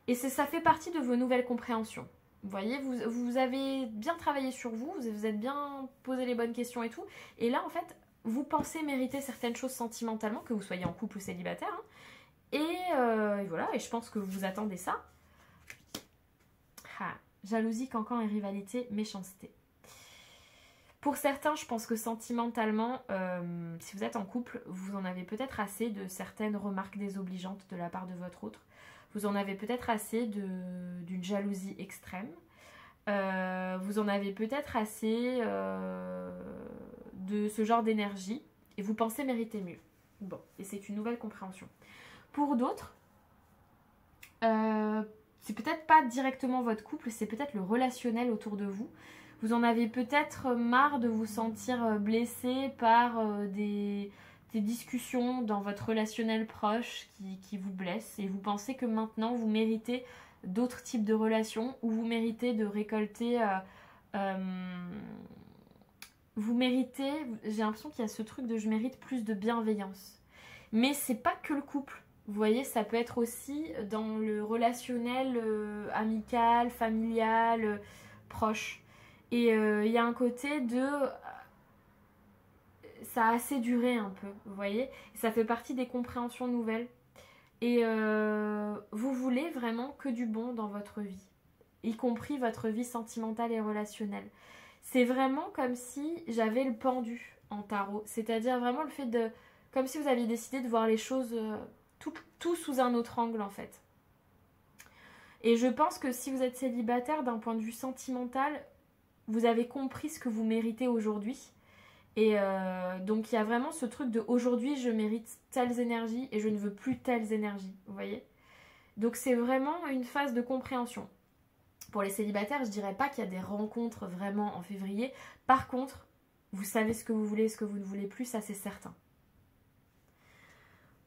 Et ça fait partie de vos nouvelles compréhensions. Vous voyez, vous avez bien travaillé sur vous, vous êtes bien posé les bonnes questions et tout. Et là, en fait, vous pensez mériter certaines choses sentimentalement, que vous soyez en couple ou célibataire. Hein. Et voilà, et je pense que vous attendez ça. Jalousie, cancan et rivalité, méchanceté. Pour certains, je pense que sentimentalement, si vous êtes en couple, vous en avez peut-être assez de certaines remarques désobligeantes de la part de votre autre. Vous en avez peut-être assez d'une jalousie extrême. Vous en avez peut-être assez de ce genre d'énergie. Et vous pensez mériter mieux. Bon, et c'est une nouvelle compréhension. Pour d'autres, c'est peut-être pas directement votre couple, c'est peut-être le relationnel autour de vous. Vous en avez peut-être marre de vous sentir blessé par des discussions dans votre relationnel proche qui vous blessent et vous pensez que maintenant vous méritez d'autres types de relations ou vous méritez de récolter... vous méritez... J'ai l'impression qu'il y a ce truc de je mérite plus de bienveillance. Mais c'est pas que le couple. Vous voyez, ça peut être aussi dans le relationnel amical, familial, proche. Et il y a un côté de... ça a assez duré un peu, vous voyez. Ça fait partie des compréhensions nouvelles. Et vous voulez vraiment que du bon dans votre vie. Y compris votre vie sentimentale et relationnelle. C'est vraiment comme si j'avais le pendu en tarot. C'est-à-dire vraiment le fait de... comme si vous aviez décidé de voir les choses... tout sous un autre angle en fait. Et je pense que si vous êtes célibataire d'un point de vue sentimental, vous avez compris ce que vous méritez aujourd'hui. Et donc il y a vraiment ce truc de aujourd'hui je mérite telles énergies et je ne veux plus telles énergies, vous voyez. Donc c'est vraiment une phase de compréhension. Pour les célibataires, je dirais pas qu'il y a des rencontres vraiment en février. Par contre, vous savez ce que vous voulez et ce que vous ne voulez plus, ça c'est certain.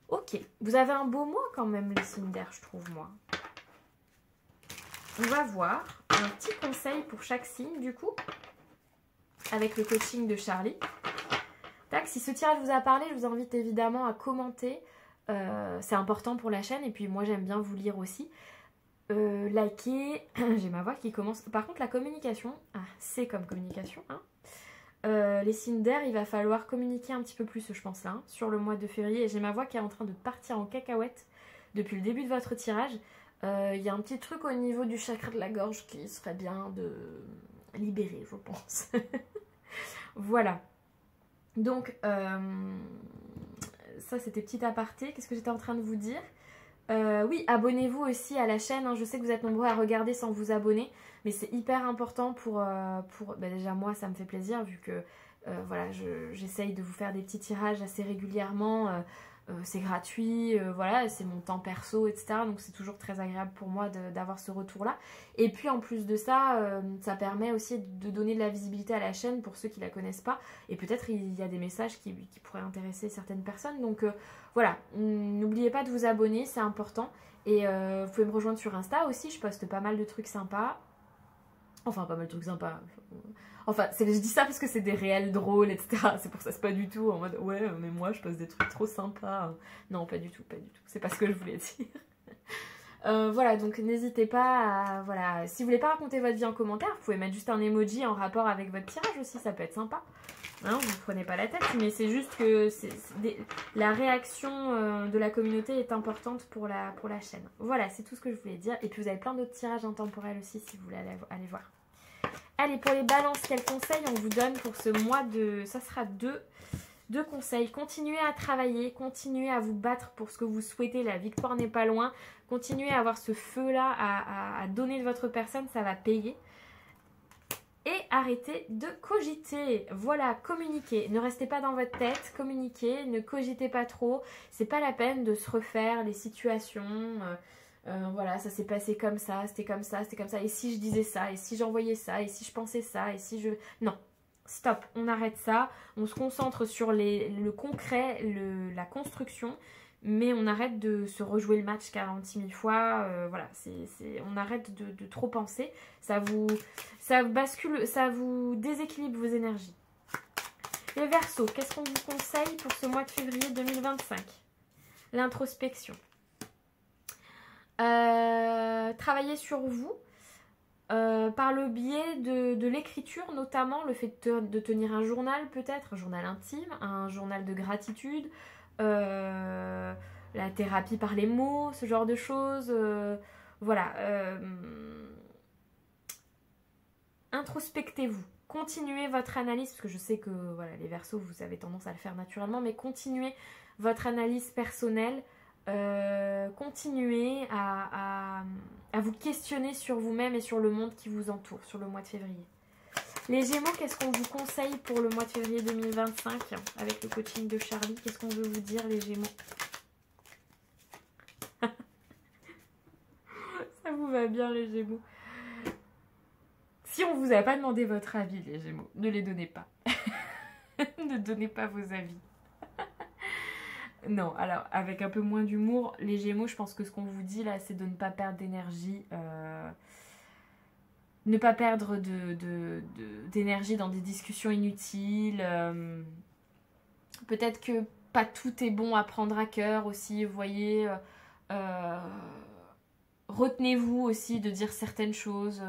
Ok, vous avez un beau mois quand même les signes d'air, je trouve moi. On va voir un petit conseil pour chaque signe du coup, avec le coaching de Charlie. Tac, si ce tirage vous a parlé, je vous invite évidemment à commenter. C'est important pour la chaîne et puis moi j'aime bien vous lire aussi. Liker, j'ai ma voix qui commence. Par contre la communication, c'est comme communication, hein. Les signes d'air, il va falloir communiquer un petit peu plus, je pense, là, hein, sur le mois de février. Et j'ai ma voix qui est en train de partir en cacahuète depuis le début de votre tirage. Il y a un petit truc au niveau du chakra de la gorge qui serait bien de libérer, je pense. Voilà. Donc, ça c'était petit aparté. Qu'est-ce que j'étais en train de vous dire ? Oui, abonnez-vous aussi à la chaîne, hein. Je sais que vous êtes nombreux à regarder sans vous abonner, mais c'est hyper important pour déjà moi ça me fait plaisir vu que voilà, j'essaye de vous faire des petits tirages assez régulièrement, c'est gratuit, voilà, c'est mon temps perso, etc. Donc c'est toujours très agréable pour moi d'avoir ce retour-là. Et puis en plus de ça, ça permet aussi de donner de la visibilité à la chaîne pour ceux qui la connaissent pas. Et peut-être il y a des messages qui pourraient intéresser certaines personnes. Donc voilà, n'oubliez pas de vous abonner, c'est important. Et vous pouvez me rejoindre sur Insta aussi, je poste pas mal de trucs sympas. Enfin, pas mal de trucs sympas. Enfin, je dis ça parce que c'est des réels drôles, etc. C'est pour ça, c'est pas du tout en mode ouais, mais moi je poste des trucs trop sympas. Non, pas du tout, pas du tout. C'est pas ce que je voulais dire. Voilà, donc n'hésitez pas à... Voilà, si vous voulez pas raconter votre vie en commentaire, vous pouvez mettre juste un emoji en rapport avec votre tirage aussi, ça peut être sympa. Hein, vous ne prenez pas la tête, mais c'est juste que la réaction de la communauté est importante pour la chaîne. Voilà, c'est tout ce que je voulais dire. Et puis vous avez plein d'autres tirages intemporels aussi si vous voulez aller voir. Allez, pour les balances, quels conseils on vous donne pour ce mois de... Ça sera deux conseils. Continuez à travailler, continuez à vous battre pour ce que vous souhaitez. La victoire n'est pas loin. Continuez à avoir ce feu-là, à donner de votre personne, ça va payer. Et arrêtez de cogiter. Voilà, communiquez. Ne restez pas dans votre tête, communiquez, ne cogitez pas trop. C'est pas la peine de se refaire les situations. Voilà, ça s'est passé comme ça, c'était comme ça, c'était comme ça. Et si je disais ça, et si j'envoyais ça, et si je pensais ça, et si je... Non, stop, on arrête ça. On se concentre sur le concret, la construction. Mais on arrête de se rejouer le match 46 000 fois. Voilà, on arrête de trop penser. Ça bascule, ça vous déséquilibre vos énergies. Les Verseaux, qu'est-ce qu'on vous conseille pour ce mois de février 2025? L'introspection. Travailler sur vous par le biais de l'écriture, notamment le fait de tenir un journal peut-être, un journal intime, un journal de gratitude, la thérapie par les mots, ce genre de choses. Voilà. Introspectez-vous. Continuez votre analyse, parce que je sais que voilà, les Verseaux, vous avez tendance à le faire naturellement, mais continuez votre analyse personnelle. Continuez à vous questionner sur vous-même et sur le monde qui vous entoure sur le mois de février. Les Gémeaux, qu'est-ce qu'on vous conseille pour le mois de février 2025 avec le coaching de Charlie? Qu'est-ce qu'on veut vous dire, les Gémeaux? Ça vous va bien, les Gémeaux? Si on vous a pas demandé votre avis, les Gémeaux, ne les donnez pas. Ne donnez pas vos avis. Non, alors, avec un peu moins d'humour, les Gémeaux, je pense que ce qu'on vous dit là, c'est de ne pas perdre d'énergie. Ne pas perdre d'énergie dans des discussions inutiles. Peut-être que pas tout est bon à prendre à cœur aussi, vous voyez. Retenez-vous aussi de dire certaines choses.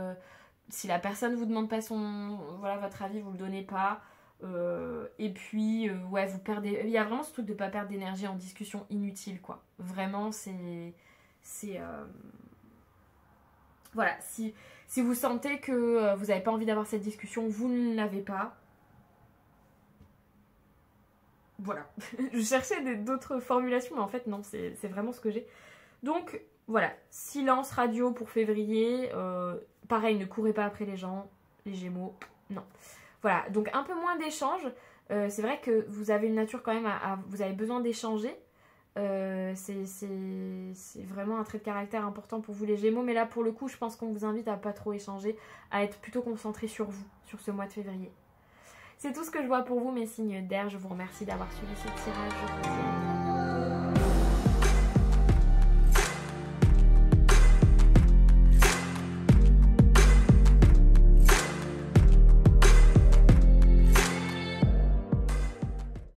Si la personne vous demande pas votre avis, vous le donnez pas. Et puis, ouais, vous perdez... Il y a vraiment ce truc de pas perdre d'énergie en discussion inutile, quoi. Vraiment, voilà, si vous sentez que vous n'avez pas envie d'avoir cette discussion, vous ne l'avez pas. Voilà. Je cherchais d'autres formulations, mais en fait, non, c'est vraiment ce que j'ai. Donc, voilà, silence radio pour février. Pareil, ne courez pas après les gens, les Gémeaux, non. Voilà, donc un peu moins d'échanges. C'est vrai que vous avez une nature quand même vous avez besoin d'échanger. C'est vraiment un trait de caractère important pour vous, les Gémeaux. Mais là, pour le coup, je pense qu'on vous invite à pas trop échanger, à être plutôt concentré sur vous, sur ce mois de février. C'est tout ce que je vois pour vous, mes signes d'air. Je vous remercie d'avoir suivi ce tirage. Je vous dis à très bientôt.